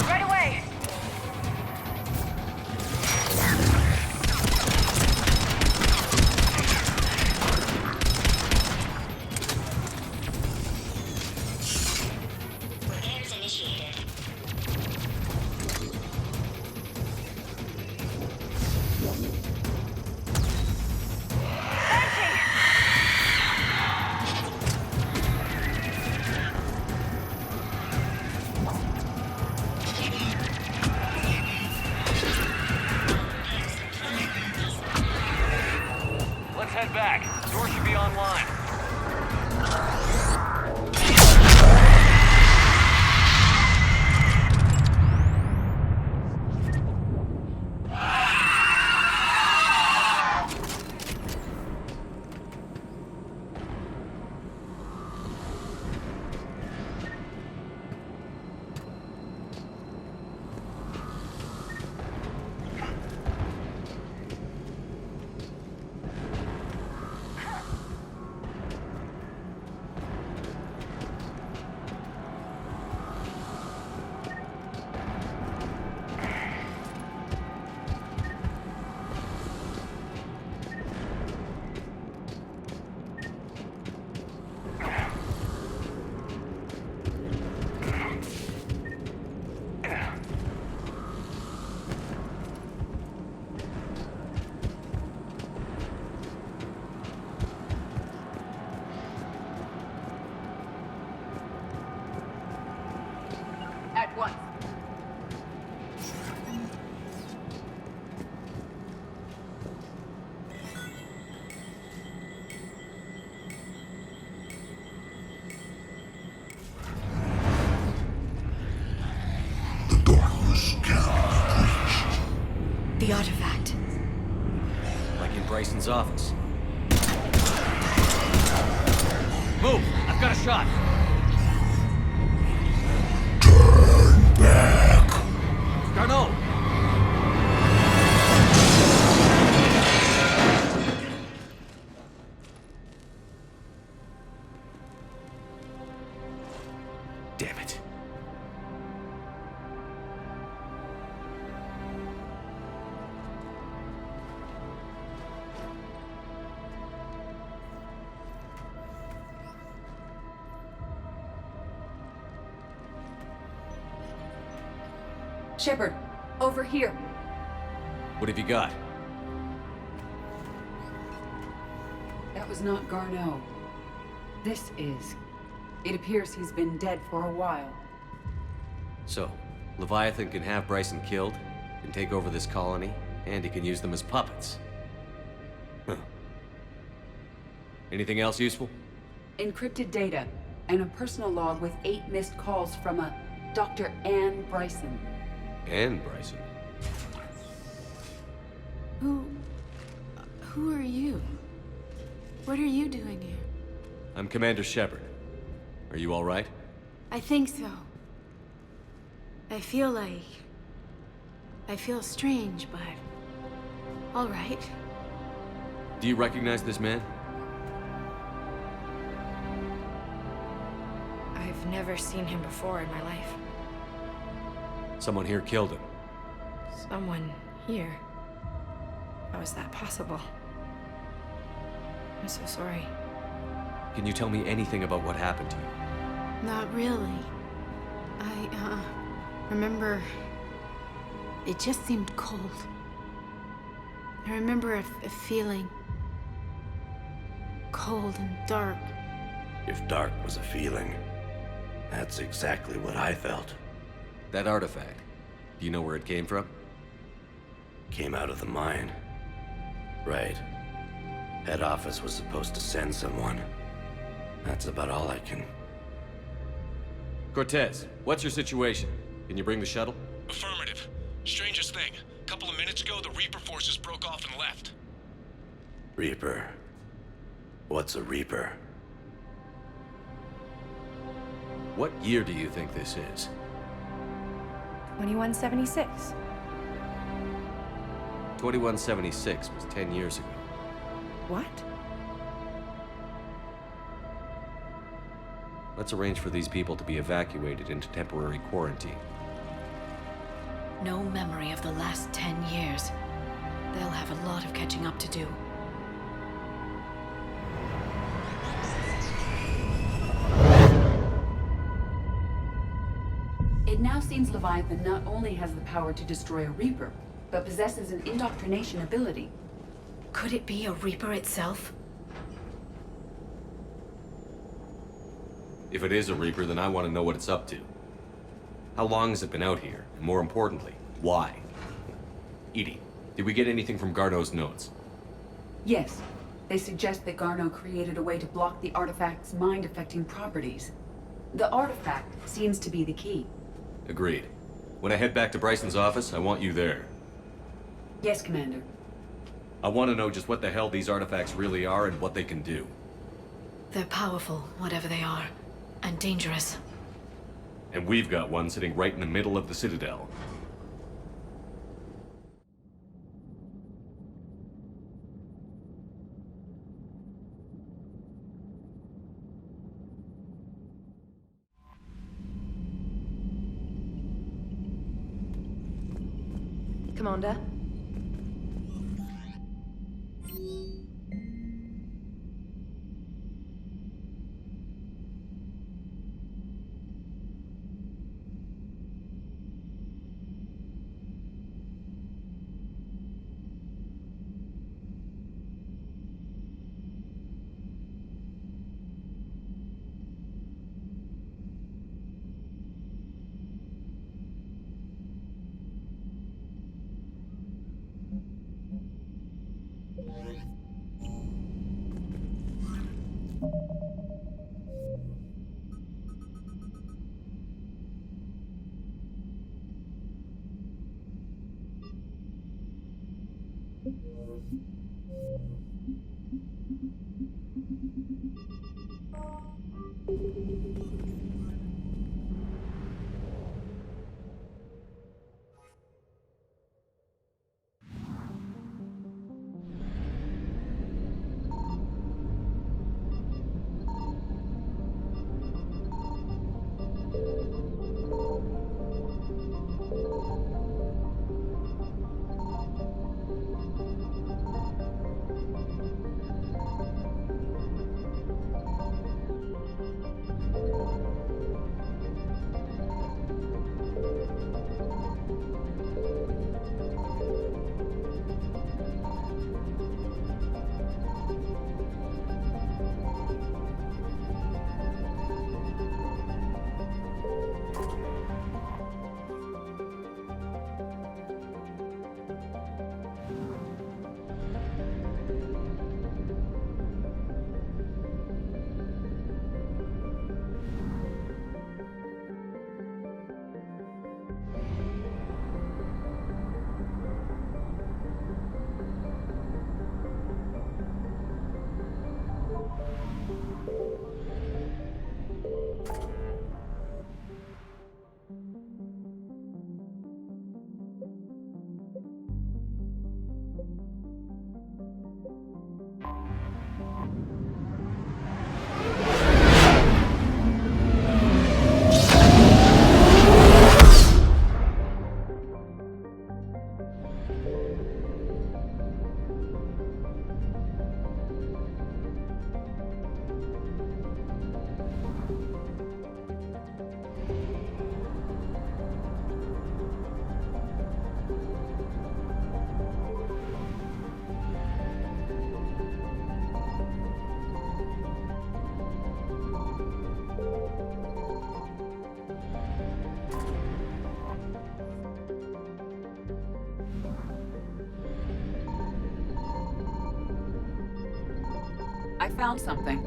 Right away. Repairs initiated. Let's head back. Door should be online. Bryson's office. Move! I've got a shot! Turn back! Garneau! Damn it. Shepard, over here. What have you got? That was not Garneau. This is. It appears he's been dead for a while. So, Leviathan can have Bryson killed, can take over this colony, and he can use them as puppets. Huh. Anything else useful? Encrypted data, and a personal log with 8 missed calls from a Dr. Anne Bryson. Anne Bryson? Who are you? What are you doing here? I'm Commander Shepard. Are you all right? I think so. I feel strange, but... all right. Do you recognize this man? I've never seen him before in my life. Someone here killed him. Someone here? How is that possible? I'm so sorry. Can you tell me anything about what happened to you? Not really. I remember... it just seemed cold. I remember a feeling... cold and dark. If dark was a feeling, that's exactly what I felt. That artifact, do you know where it came from? Came out of the mine. Right. Head office was supposed to send someone. That's about all I can... Cortez, what's your situation? Can you bring the shuttle? Affirmative. Strangest thing. A couple of minutes ago, the Reaper forces broke off and left. Reaper. What's a Reaper? What year do you think this is? 2176. 2176 was 10 years ago. What? Let's arrange for these people to be evacuated into temporary quarantine. No memory of the last 10 years. They'll have a lot of catching up to do. It now seems Leviathan not only has the power to destroy a Reaper, but possesses an indoctrination ability. Could it be a Reaper itself? If it is a Reaper, then I want to know what it's up to. How long has it been out here? And more importantly, why? Edie, did we get anything from Garneau's notes? Yes. They suggest that Garneau created a way to block the artifact's mind-affecting properties. The artifact seems to be the key. Agreed. When I head back to Bryson's office, I want you there. Yes, Commander. I want to know just what the hell these artifacts really are and what they can do. They're powerful, whatever they are, and dangerous. And we've got one sitting right in the middle of the Citadel. Commander? I found something.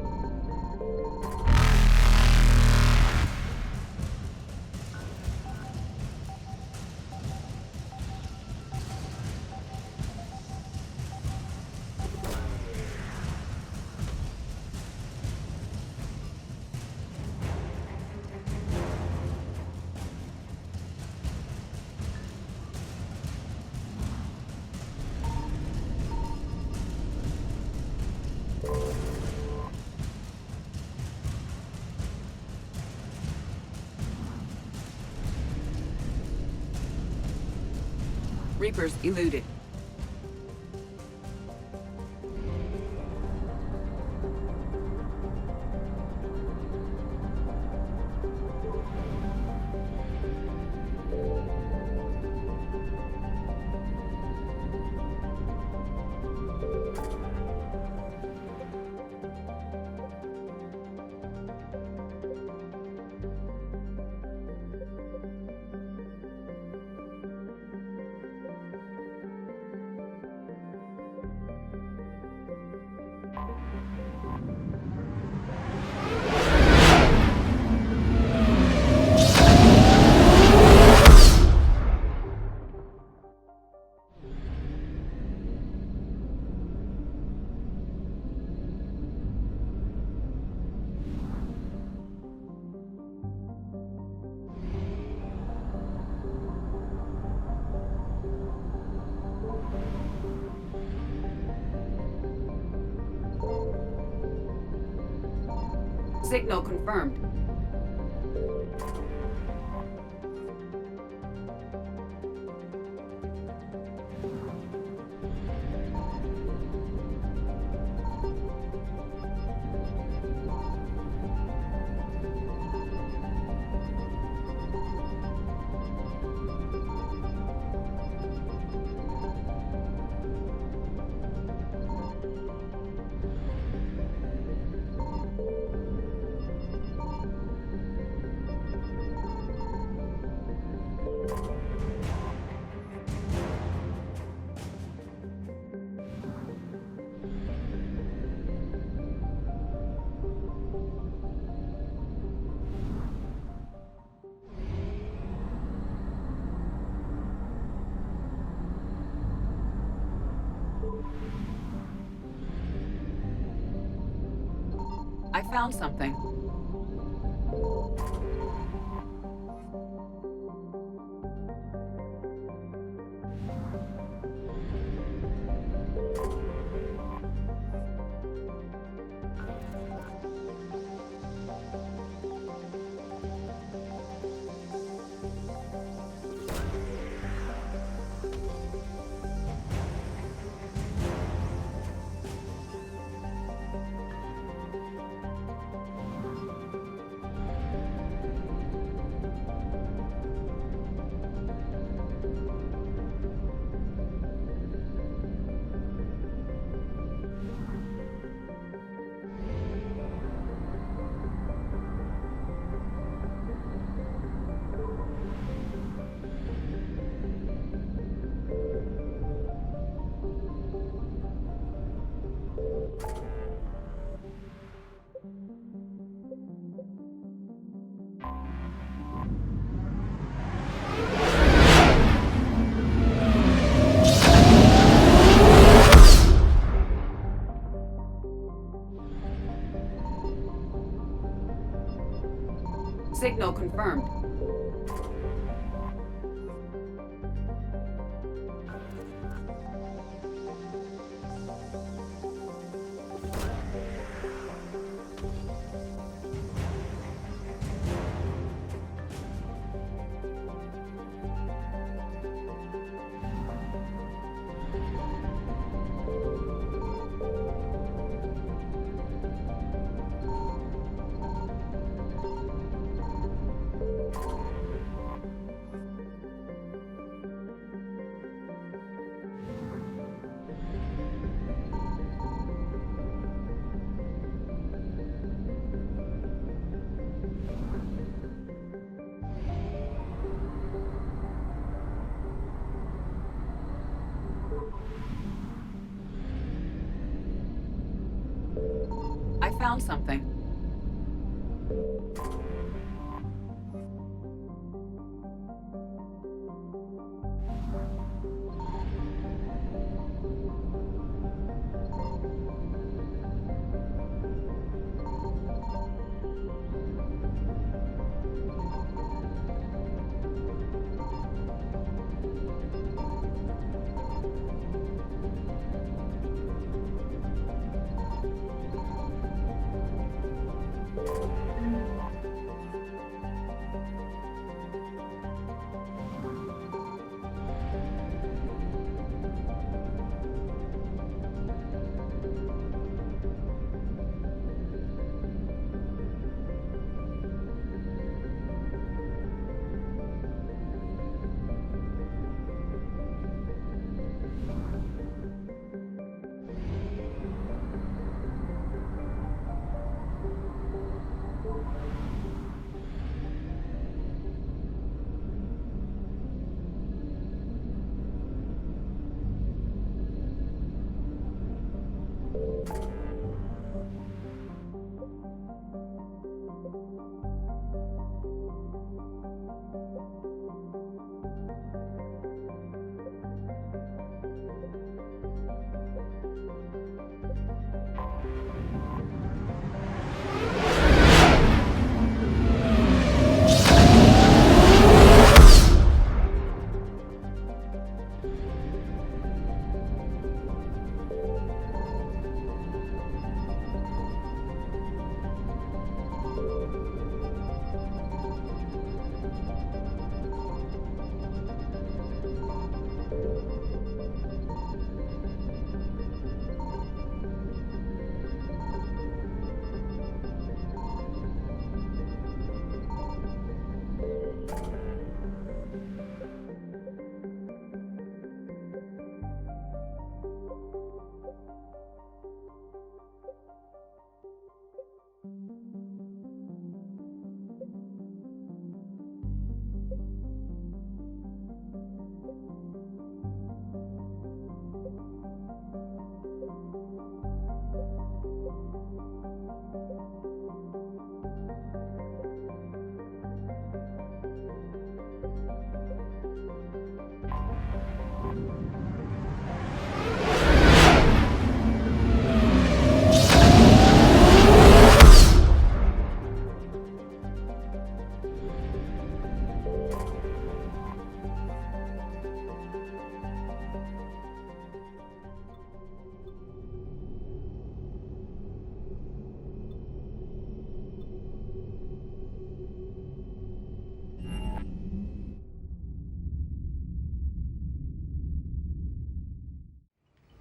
Reapers eluded. Signal confirmed. I found something. Signal confirmed. found something.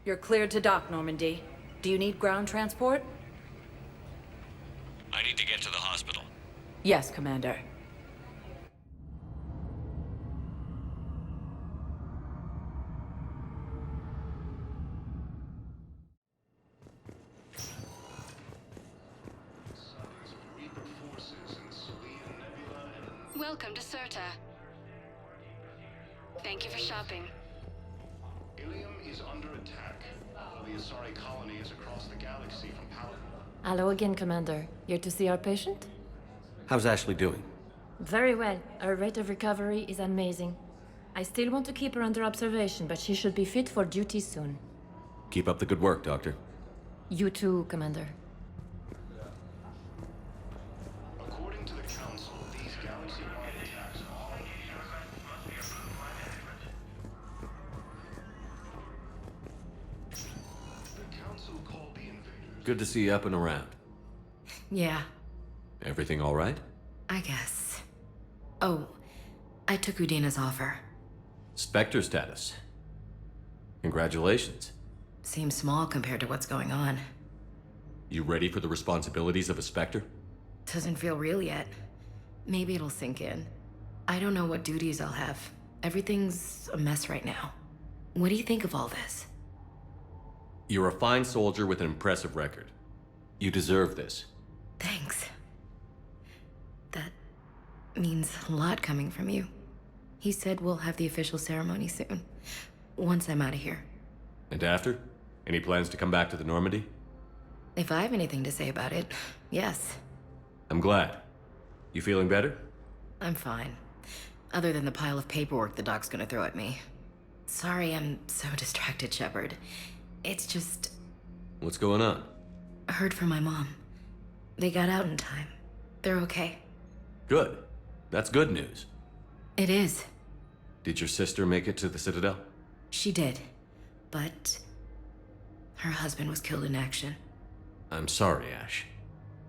You're cleared to dock, Normandy. Do you need ground transport? I need to get to the hospital. Yes, Commander. Welcome to Serta. Thank you for shopping. Ilium is under attack. The Asari colony is across the galaxy from Paladin. Hello again, Commander. Here to see our patient? How's Ashley doing? Very well. Her rate of recovery is amazing. I still want to keep her under observation, but she should be fit for duty soon. Keep up the good work, Doctor. You too, Commander. According to the Council, these galaxy-wide attacks are... The Council called the invaders... Good to see you up and around. Yeah, Everything all right? I guess. Oh, I took Udina's offer. Spectre status. Congratulations. Seems small compared to what's going on. You ready for the responsibilities of a Spectre? Doesn't feel real yet. Maybe it'll sink in. I don't know what duties I'll have. Everything's a mess right now. What do you think of all this? You're a fine soldier with an impressive record. You deserve this. Thanks. That means a lot coming from you. He said we'll have the official ceremony soon, once I'm out of here. And after? Any plans to come back to the Normandy? If I have anything to say about it, yes. I'm glad. You feeling better? I'm fine. Other than the pile of paperwork the doc's gonna throw at me. Sorry I'm so distracted, Shepard. It's just... What's going on? I heard from my mom. They got out in time. They're okay. Good. That's good news. It is. Did your sister make it to the Citadel? She did. But... her husband was killed in action. I'm sorry, Ash.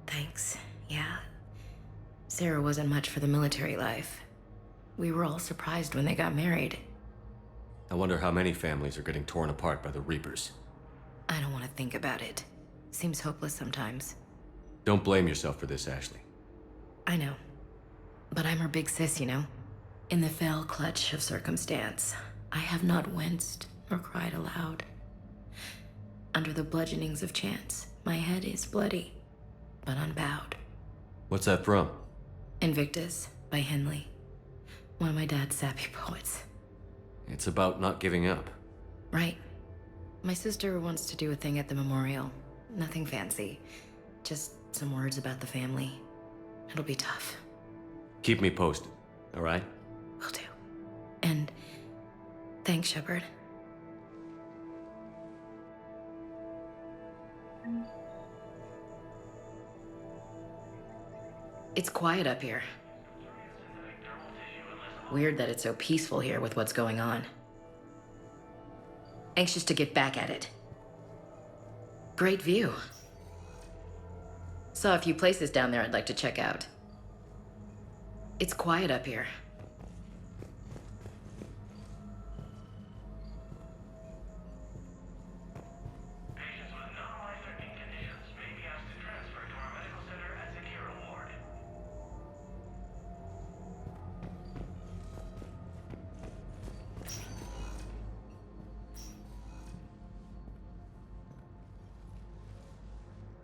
Thanks. Yeah. Sarah wasn't much for the military life. We were all surprised when they got married. I wonder how many families are getting torn apart by the Reapers. I don't want to think about it. Seems hopeless sometimes. Don't blame yourself for this, Ashley. I know. But I'm her big sis, you know? In the fell clutch of circumstance, I have not winced or cried aloud. Under the bludgeonings of chance, my head is bloody, but unbowed. What's that from? Invictus by Henley. One of my dad's sappy poets. It's about not giving up. Right. My sister wants to do a thing at the memorial. Nothing fancy. Just some words about the family. It'll be tough. Keep me posted, all right? Will do. And thanks, Shepard. It's quiet up here. Weird that it's so peaceful here with what's going on. Anxious to get back at it. Great view. Saw a few places down there I'd like to check out. It's quiet up here.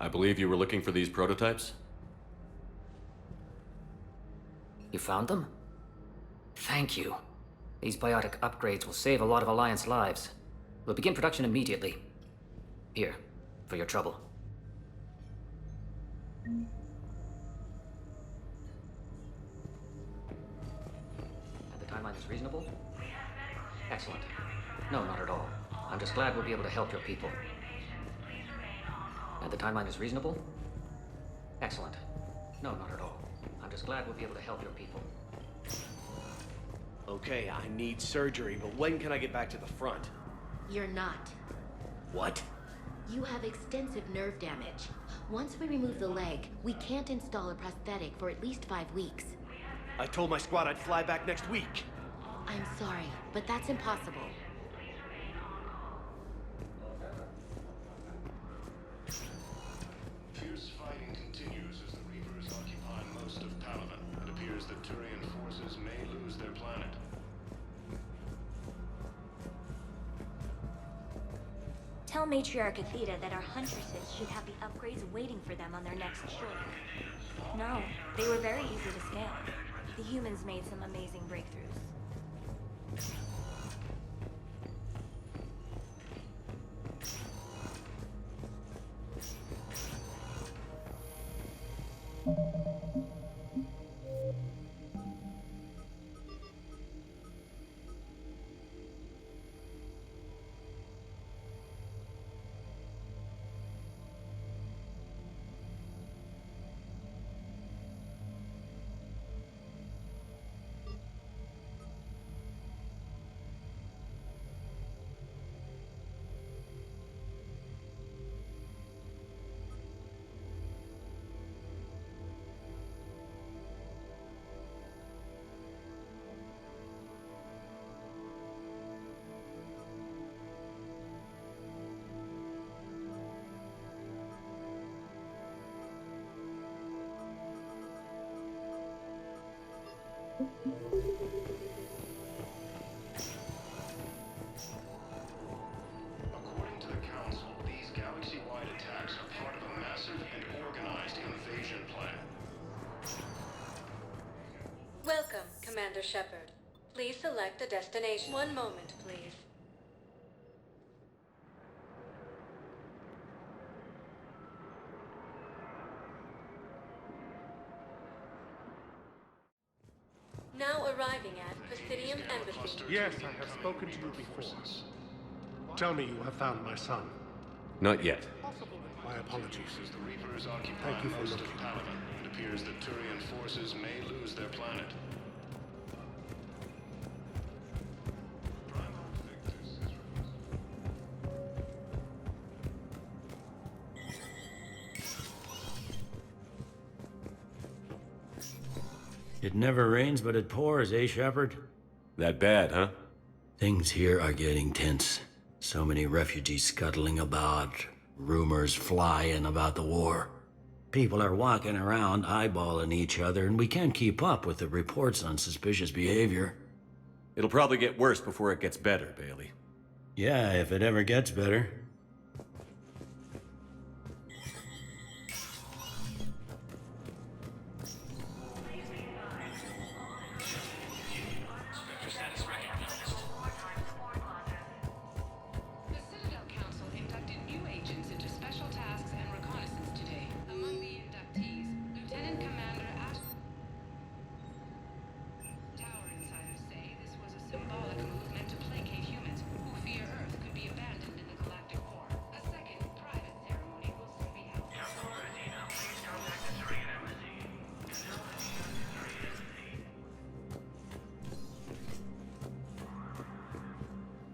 I believe you were looking for these prototypes? You found them? Thank you. These biotic upgrades will save a lot of Alliance lives. We'll begin production immediately. Here, for your trouble. And the timeline is reasonable? Excellent. No, not at all. I'm just glad we'll be able to help your people. And the timeline is reasonable? Excellent. No, not at all. I'm just glad we'll be able to help your people. Okay, I need surgery, but when can I get back to the front? You're not. What? You have extensive nerve damage. Once we remove the leg, we can't install a prosthetic for at least 5 weeks. I told my squad I'd fly back next week. I'm sorry, but that's impossible. Fierce fighting continues as the Reapers occupy most of Palaven. It appears that Turian forces may lose their planet. Tell Matriarch Athena that our huntresses should have the upgrades waiting for them on their next shore. No, they were very easy to scale. The humans made some amazing breakthroughs. According to the Council, these galaxy-wide attacks are part of a massive and organized invasion plan. Welcome, Commander Shepard. Please select a destination. One moment, please. arriving at Presidium Embassy. Yes, I have spoken to you before. Tell me you have found my son. Not yet. My apologies. The Reapers occupy Thank you for most looking. of Palaven. It appears that Turian forces may lose their planet. It never rains, but it pours, eh, Shepard? That bad, huh? Things here are getting tense. So many refugees scuttling about, rumors flying about the war. People are walking around eyeballing each other, and we can't keep up with the reports on suspicious behavior. It'll probably get worse before it gets better, Bailey. Yeah, if it ever gets better.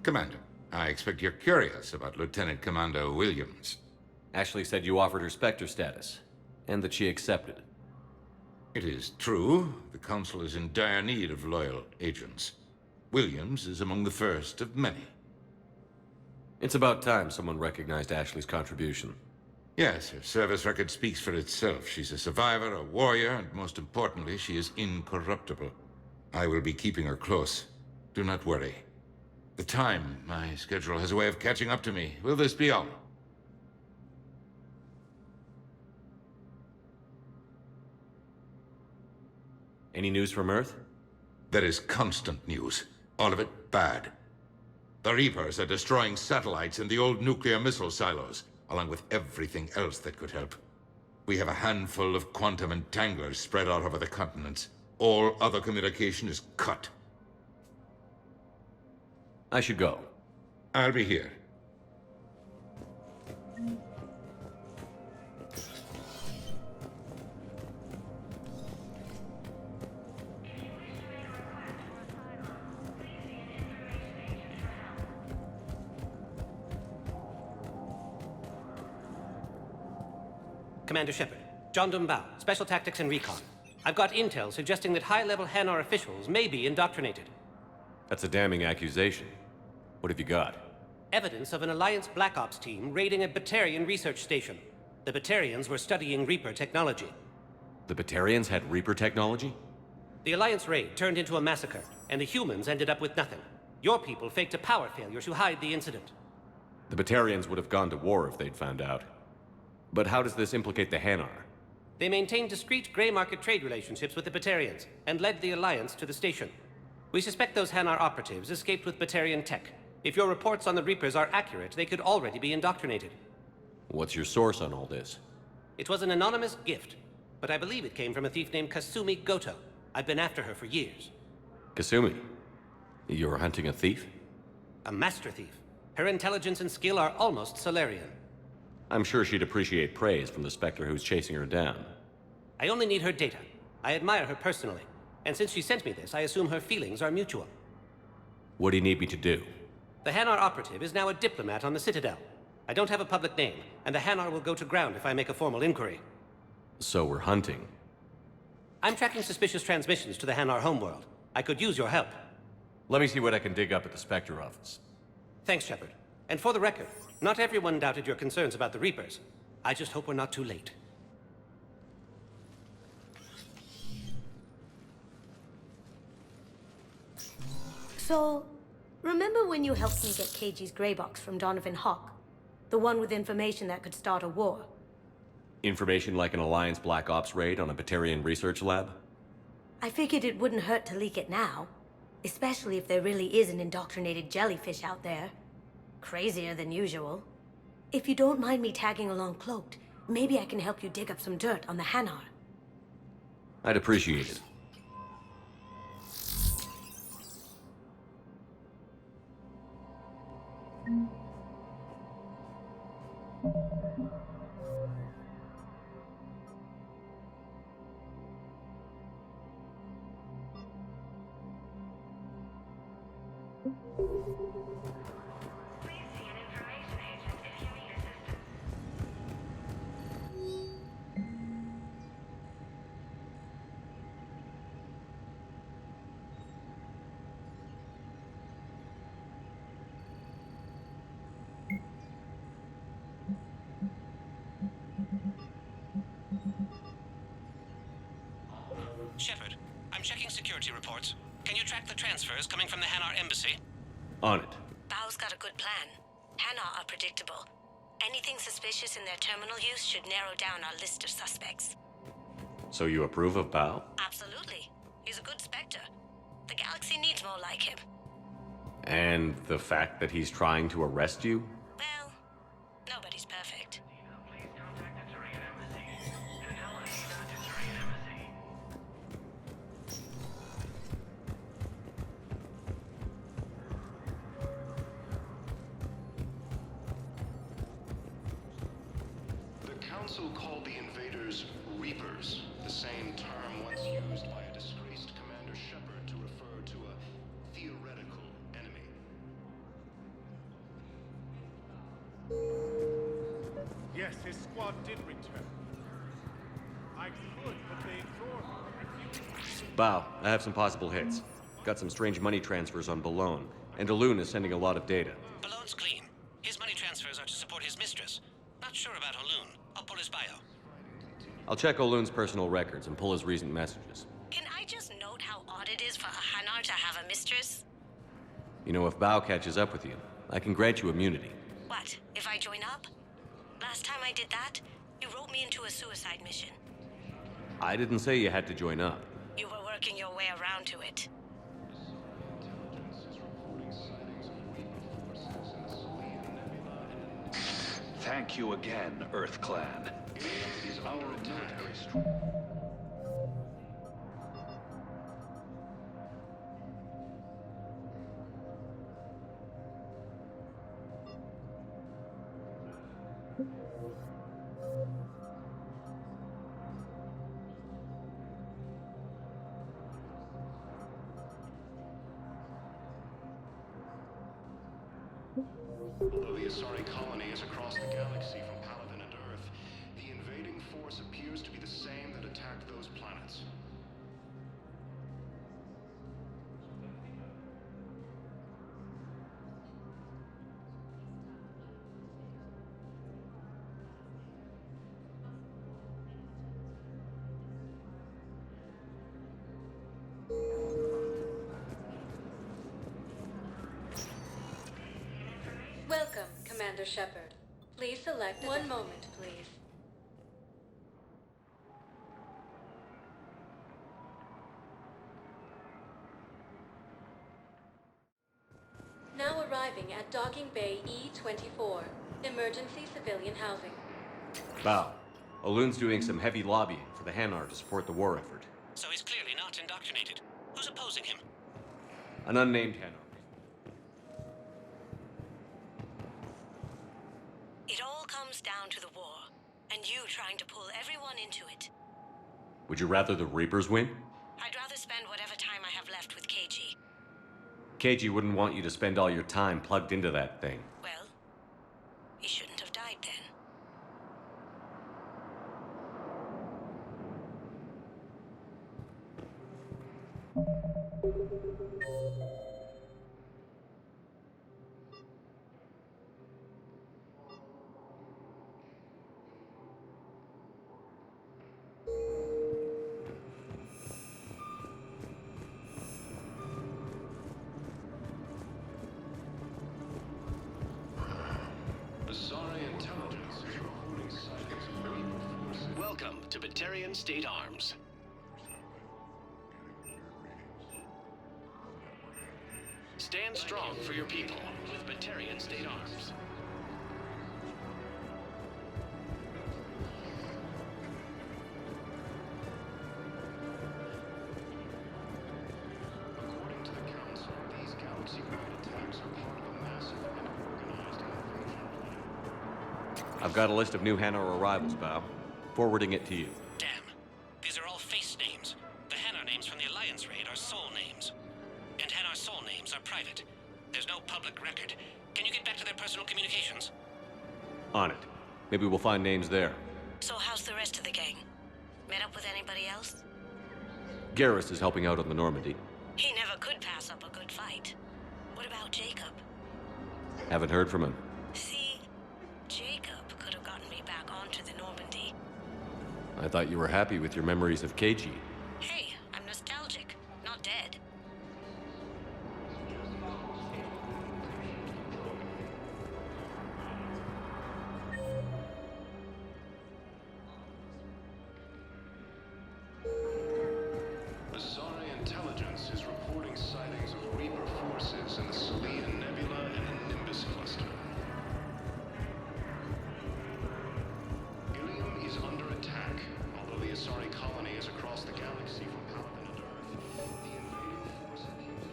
Commander, I expect you're curious about Lieutenant Commander Williams. Ashley said you offered her Spectre status, and that she accepted. It is true. The Council is in dire need of loyal agents. Williams is among the first of many. It's about time someone recognized Ashley's contribution. Yes, her service record speaks for itself. She's a survivor, a warrior, and most importantly, she is incorruptible. I will be keeping her close. Do not worry. The time, my schedule has a way of catching up to me. Will this be all? Any news from Earth? There is constant news. All of it bad. The Reapers are destroying satellites in the old nuclear missile silos, along with everything else that could help. We have a handful of quantum entanglers spread out over the continents. All other communication is cut. I should go. I'll be here. Commander Shepard, John Dumbao, Special Tactics and Recon. I've got intel suggesting that high-level Hanar officials may be indoctrinated. That's a damning accusation. What have you got? Evidence of an Alliance Black Ops team raiding a Batarian research station. The Batarians were studying Reaper technology. The Batarians had Reaper technology? The Alliance raid turned into a massacre, and the humans ended up with nothing. Your people faked a power failure to hide the incident. The Batarians would have gone to war if they'd found out. But how does this implicate the Hanar? They maintained discreet gray market trade relationships with the Batarians, and led the Alliance to the station. We suspect those Hanar operatives escaped with Batarian tech. If your reports on the Reapers are accurate, they could already be indoctrinated. What's your source on all this? It was an anonymous gift, but I believe it came from a thief named Kasumi Goto. I've been after her for years. Kasumi? You're hunting a thief? A master thief. Her intelligence and skill are almost Solarian. I'm sure she'd appreciate praise from the Spectre who's chasing her down. I only need her data. I admire her personally. And since she sent me this, I assume her feelings are mutual. What do you need me to do? The Hanar operative is now a diplomat on the Citadel. I don't have a public name, and the Hanar will go to ground if I make a formal inquiry. So we're hunting. I'm tracking suspicious transmissions to the Hanar homeworld. I could use your help. Let me see what I can dig up at the Spectre office. Thanks, Shepard. And for the record, not everyone doubted your concerns about the Reapers. I just hope we're not too late. So, remember when you helped me get KG's gray box from Donovan Hawk? The one with information that could start a war? Information like an Alliance Black Ops raid on a Batarian research lab? I figured it wouldn't hurt to leak it now. Especially if there really is an indoctrinated jellyfish out there. Crazier than usual. If you don't mind me tagging along cloaked, maybe I can help you dig up some dirt on the Hanar. I'd appreciate it. Shepard, I'm checking security reports. Can you track the transfers coming from the Hanar embassy? On it. Bao's got a good plan. Hanar are predictable. Anything suspicious in their terminal use should narrow down our list of suspects. So you approve of Bao? Absolutely. He's a good Spectre. The galaxy needs more like him. And the fact that he's trying to arrest you? Well, nobody's perfect. The Council called the invaders Reapers, the same term once used by a disgraced Commander Shepard to refer to a theoretical enemy. Yes, his squad did return. I could, but they ignored me. Bao, I have some possible hits. Got some strange money transfers on Balone, and Elune is sending a lot of data. Balone's clean. His money transfers are to support his mistress. Not sure about Elune. I'll pull his bio. I'll check Olune's personal records and pull his recent messages. Can I just note how odd it is for a Hanar to have a mistress? You know, if Bao catches up with you, I can grant you immunity. What, if I join up? Last time I did that, you wrote me into a suicide mission. I didn't say you had to join up. You were working your way around to it. Thank you again, Earth Clan. Is under attack. Although the Asari colony is across the galaxy from Palaven and Earth, the invading force appears to be the same that attacked those planets. Welcome, Commander Shepard. Please select one moment, please. Now arriving at Docking Bay E-24, emergency civilian housing. Bao, Olune's doing some heavy lobbying for the Hanar to support the war effort. So he's clearly not indoctrinated. Who's opposing him? An unnamed Hanar. It all comes down to the war, and you trying to pull everyone into it. Would you rather the Reapers win? I'd rather spend whatever time I have left with KG. KG wouldn't want you to spend all your time plugged into that thing. Well, he shouldn't have died then. Asari intelligence is reporting sightings of Reaper forces. Welcome to Batarian State Arms. Stand strong for your people with Batarian State Arms. According to the Council, these galaxy-wide attacks are part of a massive and organized I've got a list of new Hanar arrivals, Bao. Forwarding it to you. Damn. These are all face names. The Hanar names from the Alliance raid are soul names. And Hanar soul names are private. There's no public record. Can you get back to their personal communications? On it. Maybe we'll find names there. So how's the rest of the gang? Met up with anybody else? Garrus is helping out on the Normandy. He never could pass up a good fight. What about Jacob? Haven't heard from him. See, Jacob could have gotten me back onto the Normandy. I thought you were happy with your memories of KG. Hey, I'm nostalgic, not dead. Asari intelligence is reporting sightings of Reaper forces in the Selene Nebula and Nimbus cluster. Ilium is under attack, although the Asari colony is across the galaxy from Palaven and Earth. The invading force appears...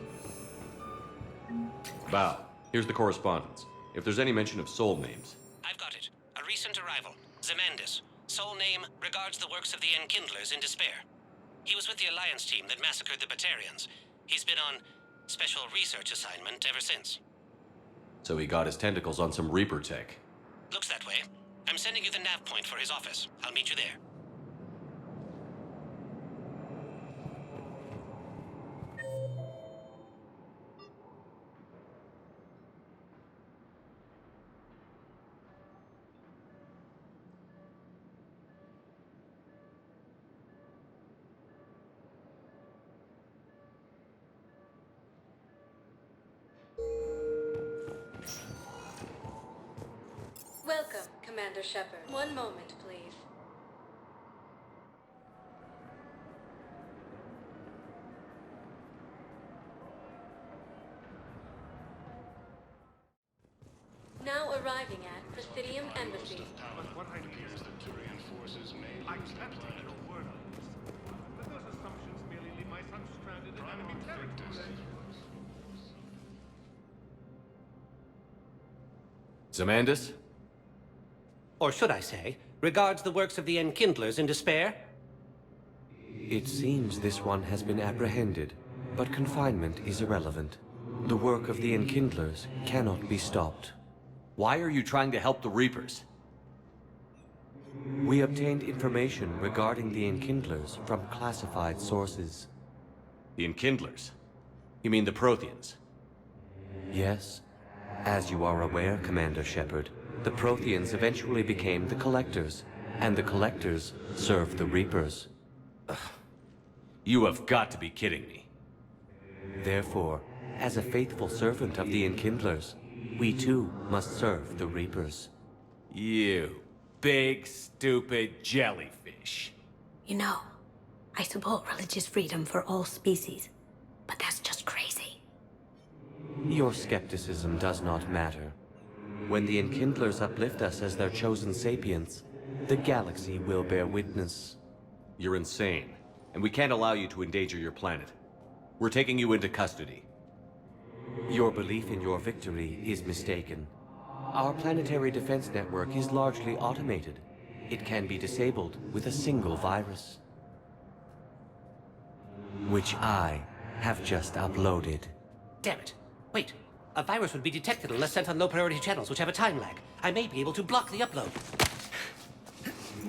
Bao, here's the correspondence. If there's any mention of soul names. I've got it. A recent arrival. Zemandis. Soul name regards the works of the Enkindlers in despair. He was with the Alliance team that massacred the Batarians. He's been on special research assignment ever since. So he got his tentacles on some Reaper tech. Looks that way. I'm sending you the nav point for his office. I'll meet you there. Welcome, Commander Shepard. One moment, please. Now arriving at Presidium Embassy. What appears that Turian forces may I lose their can't planet. take your word on this. But those assumptions merely leave my son stranded in enemy territory. Zemandis? Or should I say, regards the works of the Enkindlers in despair? It seems this one has been apprehended, but confinement is irrelevant. The work of the Enkindlers cannot be stopped. Why are you trying to help the Reapers? We obtained information regarding the Enkindlers from classified sources. The Enkindlers? You mean the Protheans? Yes. As you are aware, Commander Shepard, the Protheans eventually became the Collectors, and the Collectors served the Reapers. You have got to be kidding me. Therefore, as a faithful servant of the Enkindlers, we too must serve the Reapers. You big, stupid jellyfish. You know, I support religious freedom for all species, but that's just crazy. Your skepticism does not matter. When the Enkindlers uplift us as their chosen sapients, the galaxy will bear witness. You're insane, and we can't allow you to endanger your planet. We're taking you into custody. Your belief in your victory is mistaken. Our planetary defense network is largely automated. It can be disabled with a single virus, which I have just uploaded. Damn it. Wait. A virus would be detected unless sent on low-priority channels, which have a time lag. I may be able to block the upload.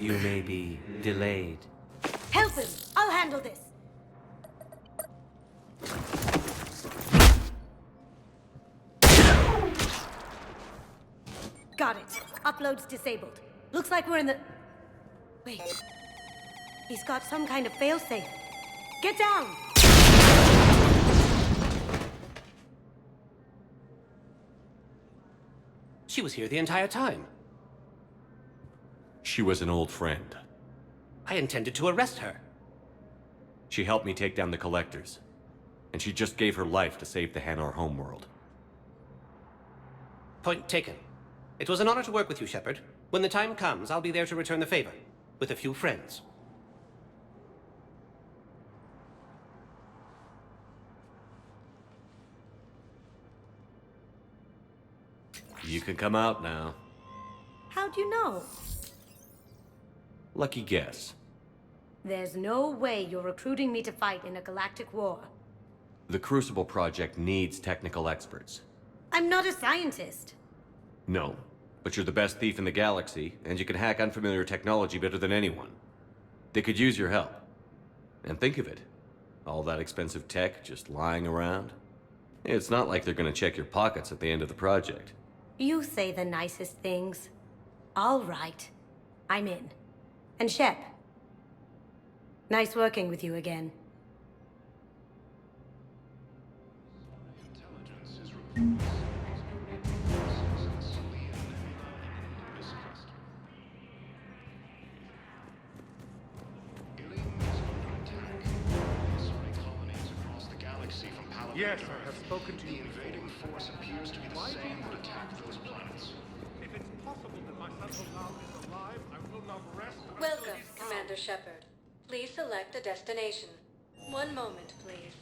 You may be delayed. Help him! I'll handle this! Got it. Upload's disabled. Looks like we're in the... Wait. He's got some kind of failsafe. Get down! She was here the entire time. She was an old friend. I intended to arrest her. She helped me take down the Collectors. And she just gave her life to save the Hanar homeworld. Point taken. It was an honor to work with you, Shepard. When the time comes, I'll be there to return the favor. With a few friends. You can come out now. How'd you know? Lucky guess. There's no way you're recruiting me to fight in a galactic war. The Crucible Project needs technical experts. I'm not a scientist. No, but you're the best thief in the galaxy, and you can hack unfamiliar technology better than anyone. They could use your help. And think of it. All that expensive tech just lying around. It's not like they're gonna check your pockets at the end of the project. You say the nicest things. All right. I'm in. And Shep. Nice working with you again. Yes, I have spoken to you. The invading force appears to be the same that attacked those planets. If it's possible that my son Halal is alive, I will not rest. Welcome, Commander Shepard. Please select a destination. One moment, please.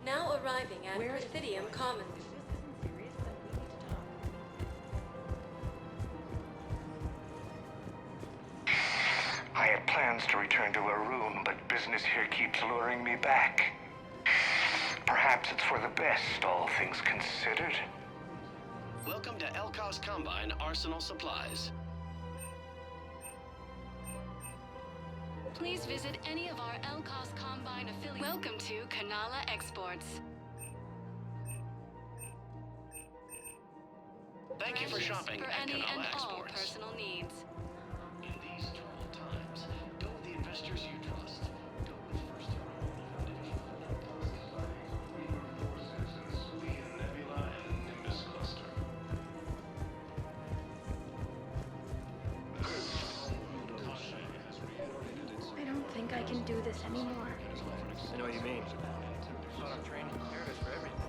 Now arriving at Presidium Commons. I had plans to return to Arun, but business here keeps luring me back. Perhaps it's for the best, all things considered. Welcome to Elkos Combine Arsenal Supplies. Please visit any of our Elkos Combine affiliates. Welcome to Kanala Exports. Thank you for shopping For at any Kanala and all Exports. personal needs. In these troubled times, go with the investors you trust. Go with First Nebula and Nimbus cluster. I don't think I can do this anymore. I know what you mean. A lot of training prepared us for everything.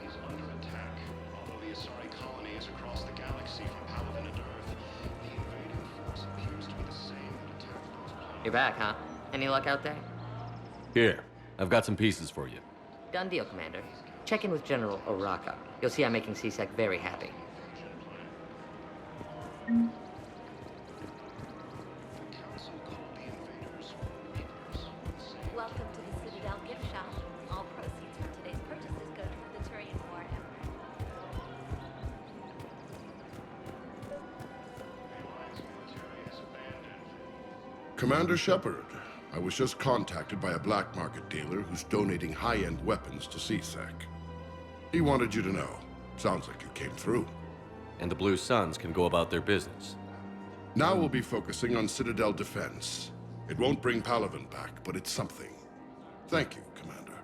Is under attack. Although the Asari colony is across the galaxy from Palaven and Earth, the invading force appears to be the same that attacked those planets. You're back, huh? Any luck out there? Here, I've got some pieces for you. Done deal, Commander. Check in with General Oraka. You'll see I'm making C-Sec very happy. Welcome to the Citadel gift shop. All proceeds from today's purchases go toward the Turian War effort. Commander Shepard, I was just contacted by a black market dealer who's donating high-end weapons to CSEC. He wanted you to know. Sounds like it came through. And the Blue Suns can go about their business. Now we'll be focusing on Citadel defense. It won't bring Palaven back, but it's something. Thank you, Commander.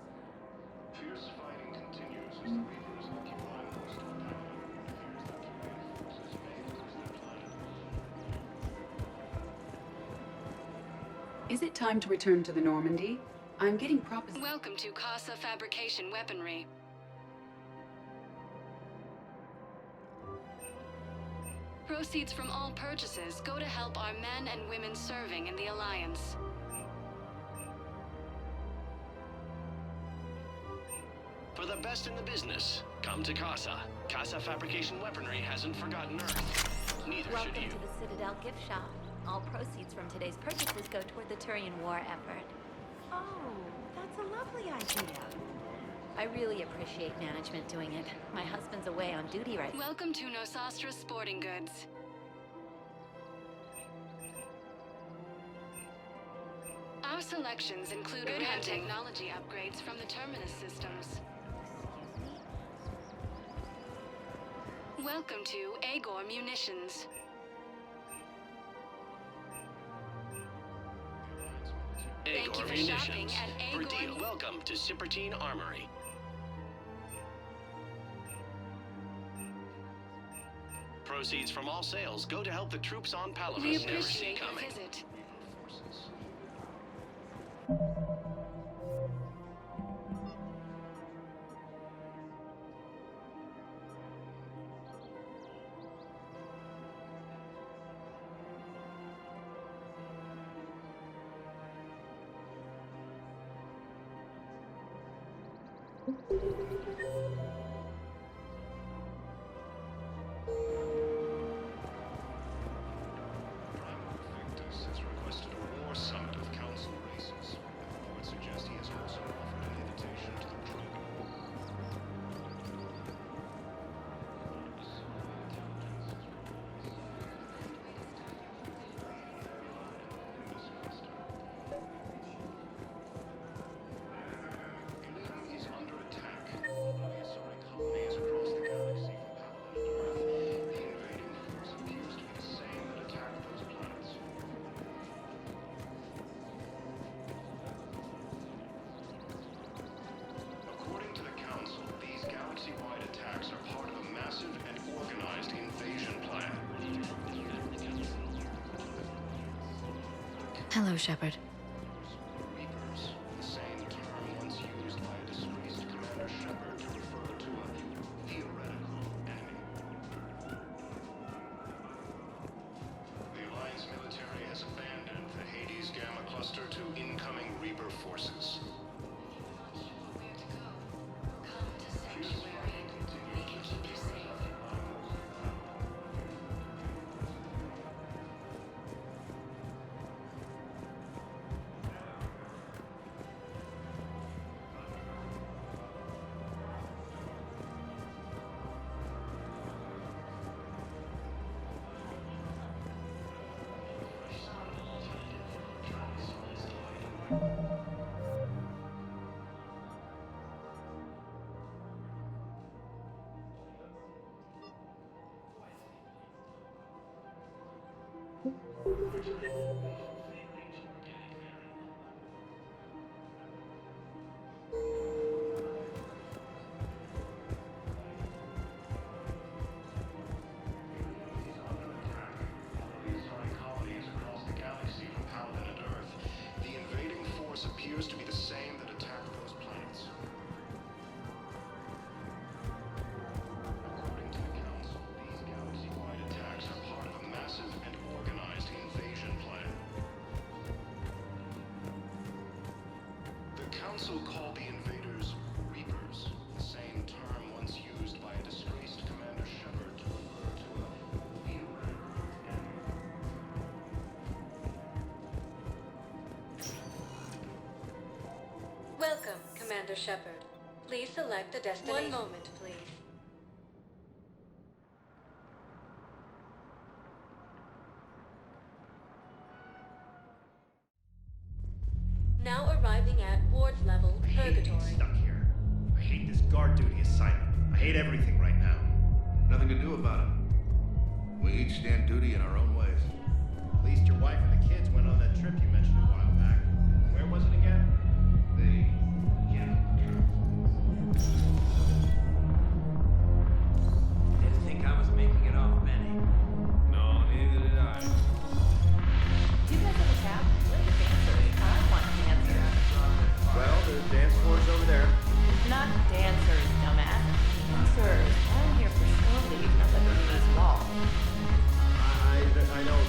Fierce fighting continues as the Reapers occupy most of Palaven. It appears that the invading forces may lose their planet. Is it time to return to the Normandy? I'm getting propositions. Welcome to Casa Fabrication Weaponry. Proceeds from all purchases go to help our men and women serving in the Alliance. For the best in the business, come to Casa. Casa Fabrication Weaponry hasn't forgotten Earth. Neither Welcome should you. to the Citadel gift shop. All proceeds from today's purchases go toward the Turian War effort. Oh, that's a lovely idea. I really appreciate management doing it. My husband's away on duty right now. Welcome to Nosastra Sporting Goods. Our selections include good technology upgrades from the Terminus systems. Welcome to Agor Munitions. Thank you Agor for shopping Munitions. at For Agor. deal, welcome to Cipertine Armory. Proceeds from all sales go to help the troops on Palaven We never see appreciate your coming. visit. Victus has requested a war summit of council races. Reports suggest he has also offered an invitation to the Krogan. Ilium is under attack. Prehistoric colonies across the galaxy from Paladin to Earth. The invading force appears to be the same that attacked those planets. According to the Council, these galaxy-wide attacks are part of a massive and organized invasion plan. Hello, Shepard. Reapers, the same term once used by a disgraced Commander Shepard to refer to a theoretical enemy. The Alliance military has abandoned the Hades Gamma Cluster to incoming Reaper forces. Prehistoric colonies across the galaxy from Paladin and Earth. The invading force appears to be the same that attacked those planets. According to the Council, these galaxy-wide attacks are part of a massive and organized invasion plan. The Council called the invaders Reapers, the same term once used by a disgraced Commander Shepard to refer to a theoretical enemy. Welcome, Commander Shepard. Please select a destination. 1 moment, please. Now arriving at ward level Purgatory. Stuck here. I hate this guard duty assignment. I hate everything right now. Nothing to do about it. We each stand duty in our own ways. At least your wife and the kids went on that trip you mentioned a while back. Where was it again? Didn't think I was making it off, Benny. No, neither did I. Do you guys have a tap? Where's the dancers? I want dancers. Well, the dance floor's over there. Not dancers, dumbass. Dancers. I'm here for show leave, not the this wall. I know.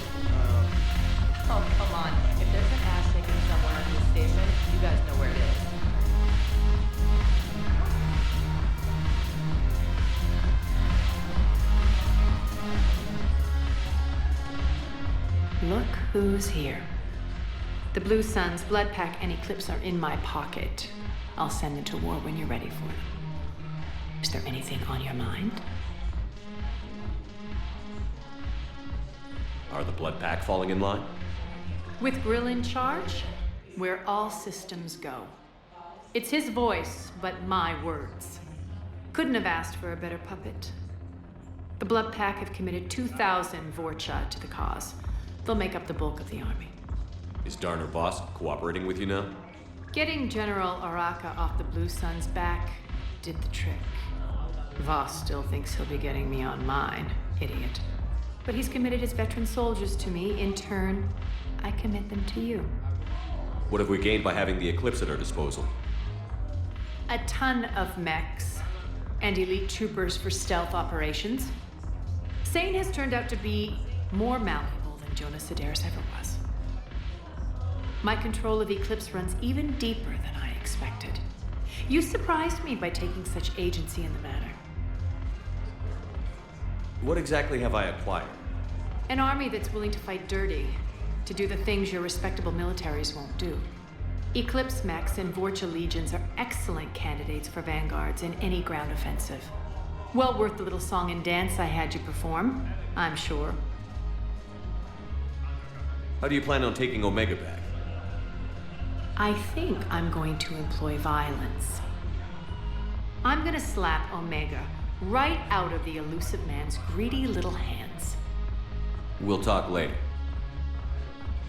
Oh, come on. If there's an ass shaking somewhere in this station, you guys know where it is. Look who's here. The Blue Suns, Blood Pack, and Eclipse are in my pocket. I'll send them to war when you're ready for them. Is there anything on your mind? Are the Blood Pack falling in line? With Grill in charge, where all systems go. It's his voice, but my words. Couldn't have asked for a better puppet. The Blood Pack have committed 2,000 Vorcha to the cause. They'll make up the bulk of the army. Is Darner Voss cooperating with you now? Getting General Araka off the Blue Suns' back did the trick. Voss still thinks he'll be getting me on mine, idiot. But he's committed his veteran soldiers to me. In turn, I commit them to you. What have we gained by having the Eclipse at our disposal? A ton of mechs and elite troopers for stealth operations. Sane has turned out to be more malleable than Jonas Sedaris ever was. My control of Eclipse runs even deeper than I expected. You surprised me by taking such agency in the matter. What exactly have I acquired? An army that's willing to fight dirty, to do the things your respectable militaries won't do. Eclipse mechs and Vorcha legions are excellent candidates for vanguards in any ground offensive. Well worth the little song and dance I had you perform, I'm sure. How do you plan on taking Omega back? I think I'm going to employ violence. I'm gonna slap Omega right out of the elusive man's greedy little hands. We'll talk later.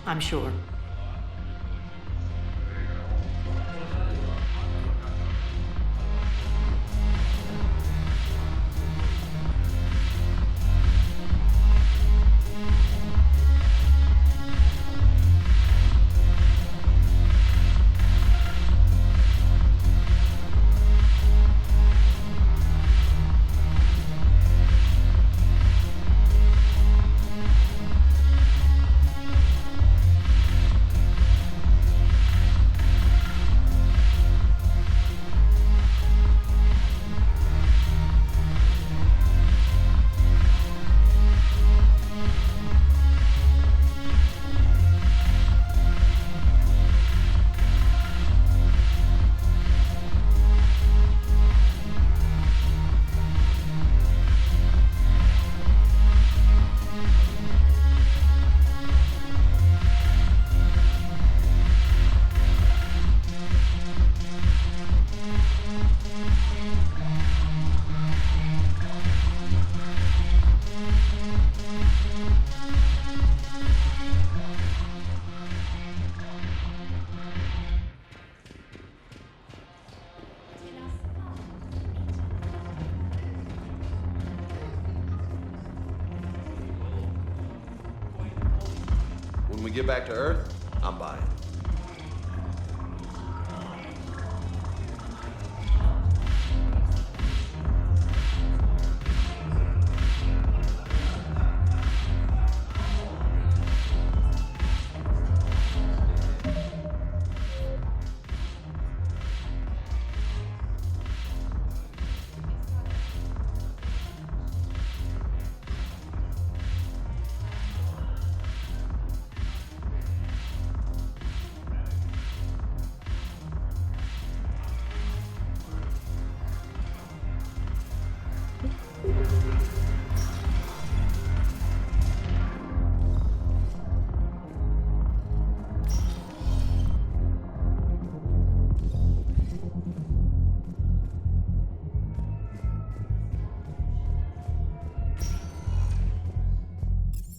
I'm sure. When we get back to Earth, I'm buying.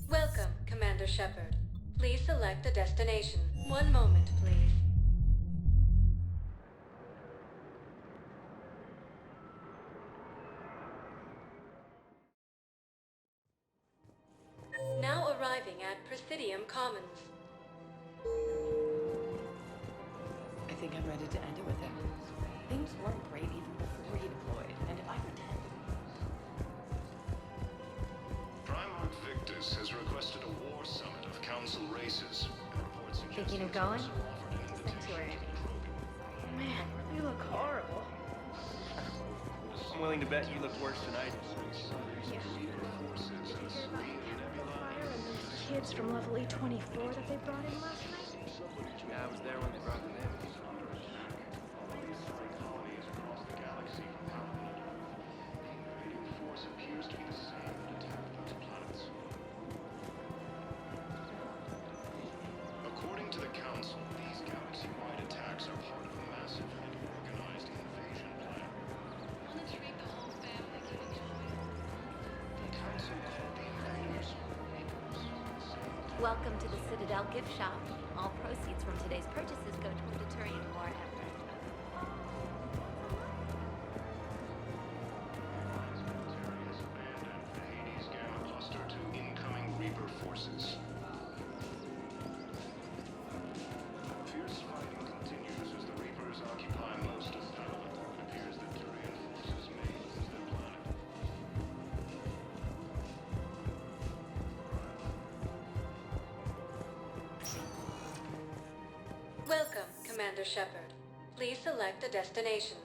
Welcome, Commander Shepard. Please select a destination. One moment, please. Now arriving at Presidium Commons. I think I'm ready to end it with him. Things weren't great even before he deployed, and if I pretend... Primarch Victus has requested a war summit of council races. And reports Thinking of going? Sanctuary. Man, you look horrible. I'm willing to bet you look worse tonight. Kids from level 824 that they brought in last night? Yeah, I was there when they brought them in. According to the Council, these galaxy-wide attacks are part of a massive and organized invasion plan. Let's read the whole family can enjoy it. The Council called the invaders Reapers. Welcome to the Citadel gift shop. All proceeds from today's purchases go to the Turian war effort. Has abandoned the Hades Gamma Cluster to incoming Reaper forces. Fierce fighting continues as the Reapers occupy most of Palace. It appears that Turian forces may lose their planet. Welcome, Commander Shepard. Please select a destination.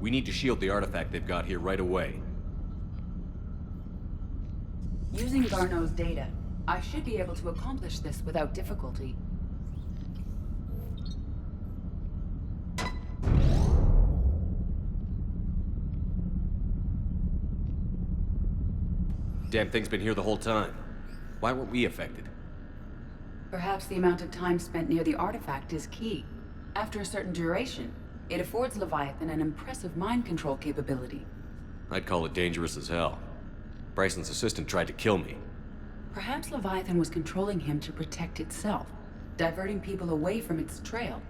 We need to shield the artifact they've got here right away. Using Garneau's data, I should be able to accomplish this without difficulty. Damn thing's been here the whole time. Why weren't we affected? Perhaps the amount of time spent near the artifact is key. After a certain duration, it affords Leviathan an impressive mind control capability. I'd call it dangerous as hell. Bryson's assistant tried to kill me. Perhaps Leviathan was controlling him to protect itself, diverting people away from its trail.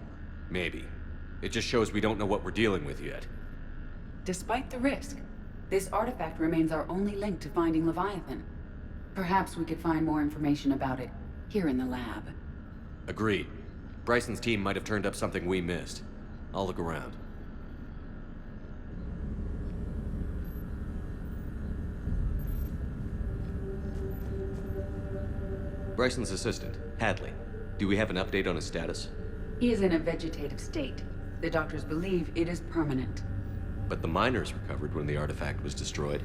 Maybe. It just shows we don't know what we're dealing with yet. Despite the risk, this artifact remains our only link to finding Leviathan. Perhaps we could find more information about it here in the lab. Agreed. Bryson's team might have turned up something we missed. I'll look around. Bryson's assistant, Hadley. Do we have an update on his status? He is in a vegetative state. The doctors believe it is permanent. But the miners recovered when the artifact was destroyed.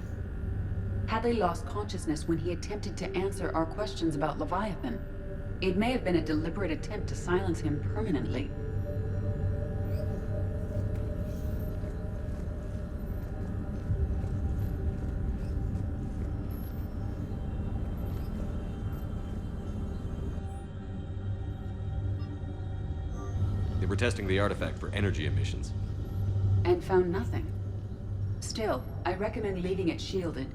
Hadley lost consciousness when he attempted to answer our questions about Leviathan. It may have been a deliberate attempt to silence him permanently. They were testing the artifact for energy emissions. And found nothing. Still, I recommend leaving it shielded.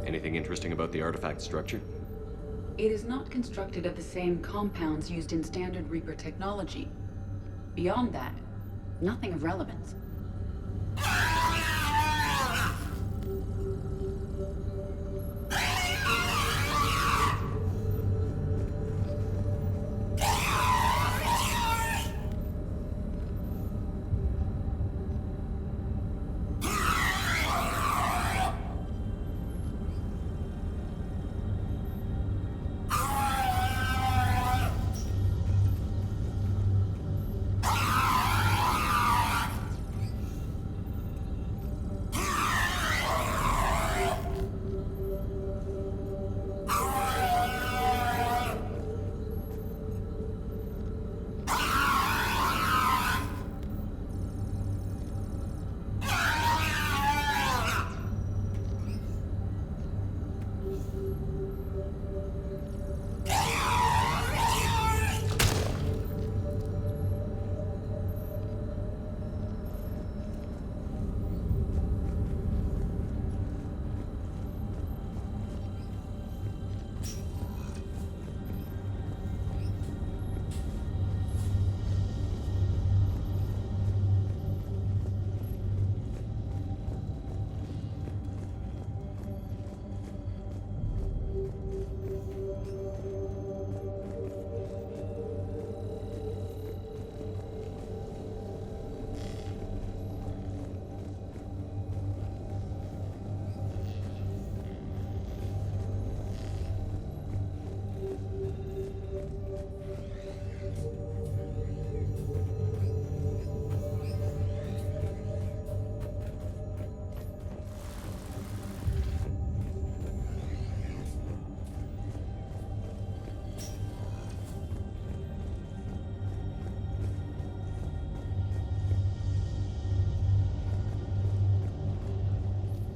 Anything interesting about the artifact structure? It is not constructed of the same compounds used in standard Reaper technology. Beyond that, nothing of relevance.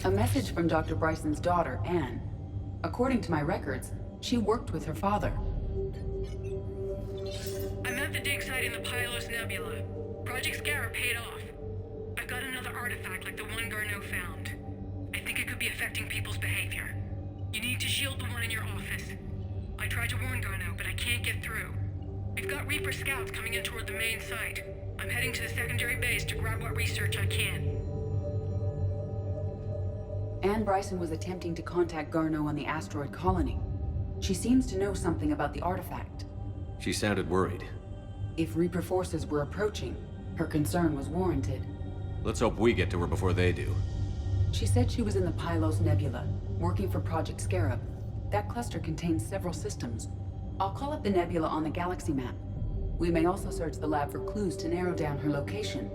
A message from Dr. Bryson's daughter, Anne. According to my records, she worked with her father. I'm at the dig site in the Pylos Nebula. Project Scarab paid off. I've got another artifact like the one Garneau found. I think it could be affecting people's behavior. You need to shield the one in your office. I tried to warn Garneau, but I can't get through. We've got Reaper scouts coming in toward the main site. I'm heading to the secondary base to grab what research I can. Anne Bryson was attempting to contact Garneau on the asteroid colony. She seems to know something about the artifact. She sounded worried. If Reaper forces were approaching, her concern was warranted. Let's hope we get to her before they do. She said she was in the Pylos Nebula, working for Project Scarab. That cluster contains several systems. I'll call up the nebula on the galaxy map. We may also search the lab for clues to narrow down her location.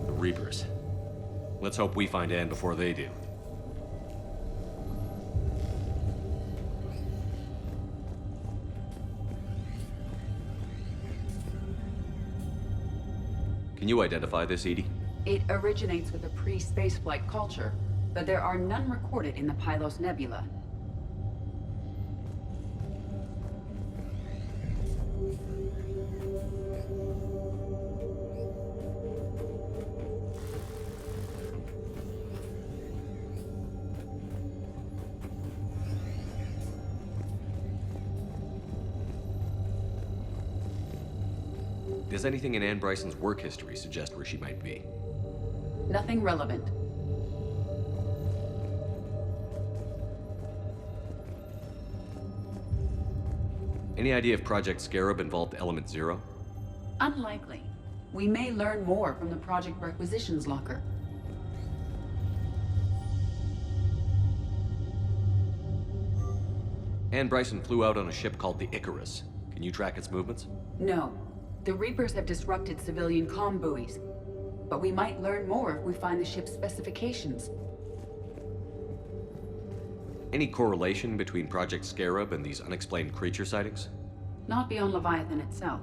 The Reapers. Let's hope we find Anne before they do. Can you identify this, EDI? It originates with a pre-spaceflight culture, but there are none recorded in the Pylos Nebula. Does anything in Anne Bryson's work history suggest where she might be? Nothing relevant. Any idea if Project Scarab involved Element Zero? Unlikely. We may learn more from the Project Requisitions Locker. Anne Bryson flew out on a ship called the Icarus. Can you track its movements? No. The Reapers have disrupted civilian comm buoys. But we might learn more if we find the ship's specifications. Any correlation between Project Scarab and these unexplained creature sightings? Not beyond Leviathan itself.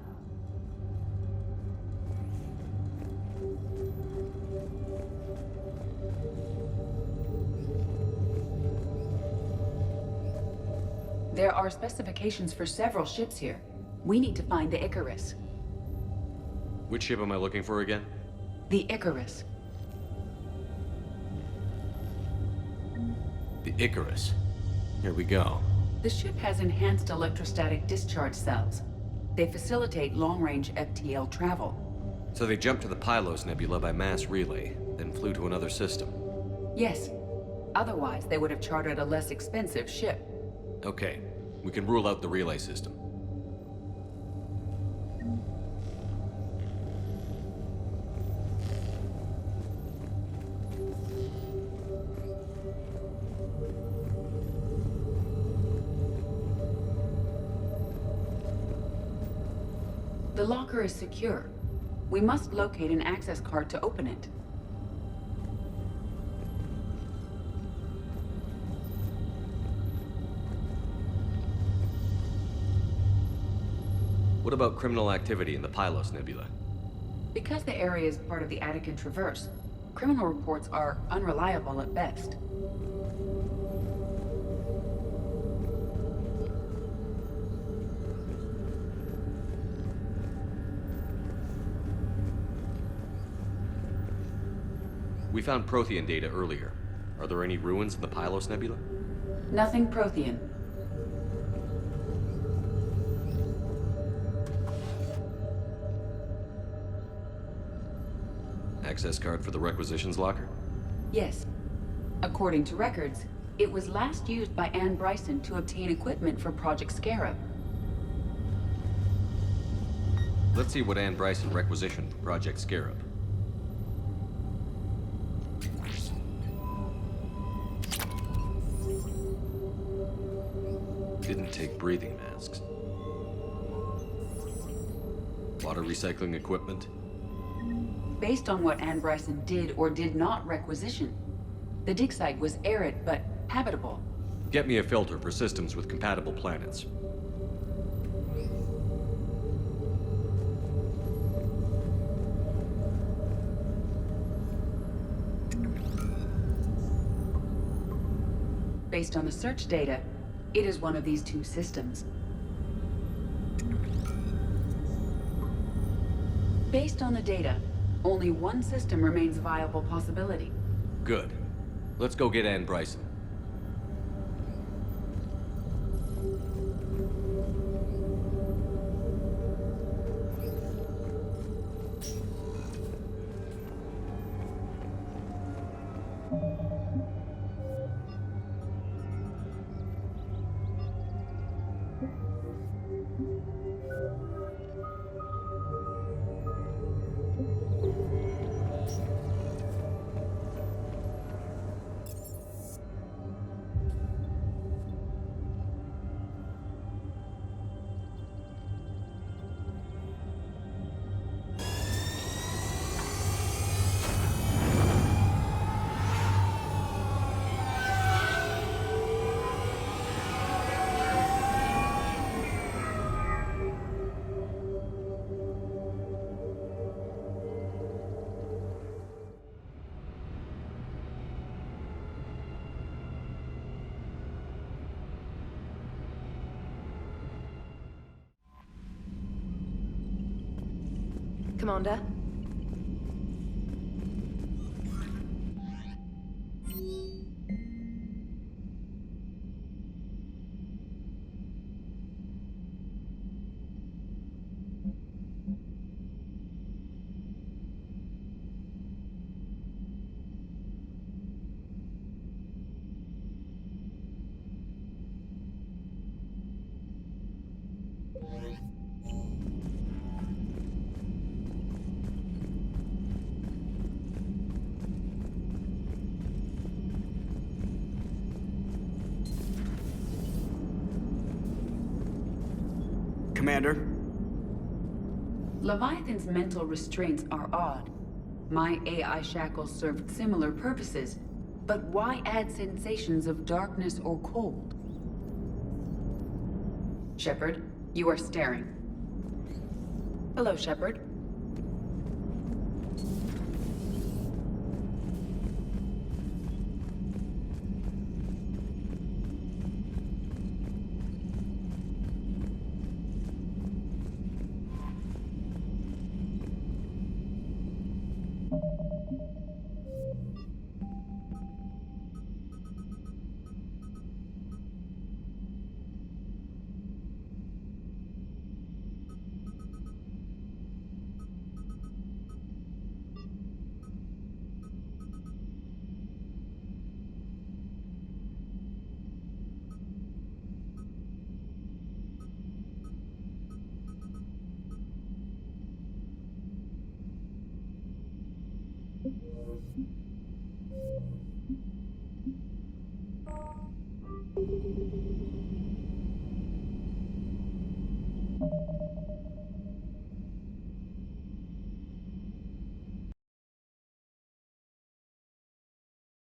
There are specifications for several ships here. We need to find the Icarus. Which ship am I looking for again? The Icarus. The Icarus. Here we go. The ship has enhanced electrostatic discharge cells. They facilitate long-range FTL travel. So they jumped to the Pylos Nebula by mass relay, then flew to another system. Yes. Otherwise, they would have chartered a less expensive ship. Okay, we can rule out the relay system. The locker is secure. We must locate an access card to open it. What about criminal activity in the Pylos Nebula? Because the area is part of the Attican Traverse, criminal reports are unreliable at best. We found Prothean data earlier. Are there any ruins in the Pylos Nebula? Nothing Prothean. Access card for the Requisitions Locker? Yes. According to records, it was last used by Anne Bryson to obtain equipment for Project Scarab. Let's see what Anne Bryson requisitioned for Project Scarab. Didn't take breathing masks. Water recycling equipment. Based on what Anne Bryson did or did not requisition, the dig site was arid but habitable. Get me a filter for systems with compatible planets. Based on the search data, it is one of these two systems. Based on the data, only one system remains a viable possibility. Good. Let's go get Anne Bryson. Commander? Commander? Leviathan's mental restraints are odd. My AI shackles served similar purposes, but why add sensations of darkness or cold? Shepard, you are staring. Hello, Shepard.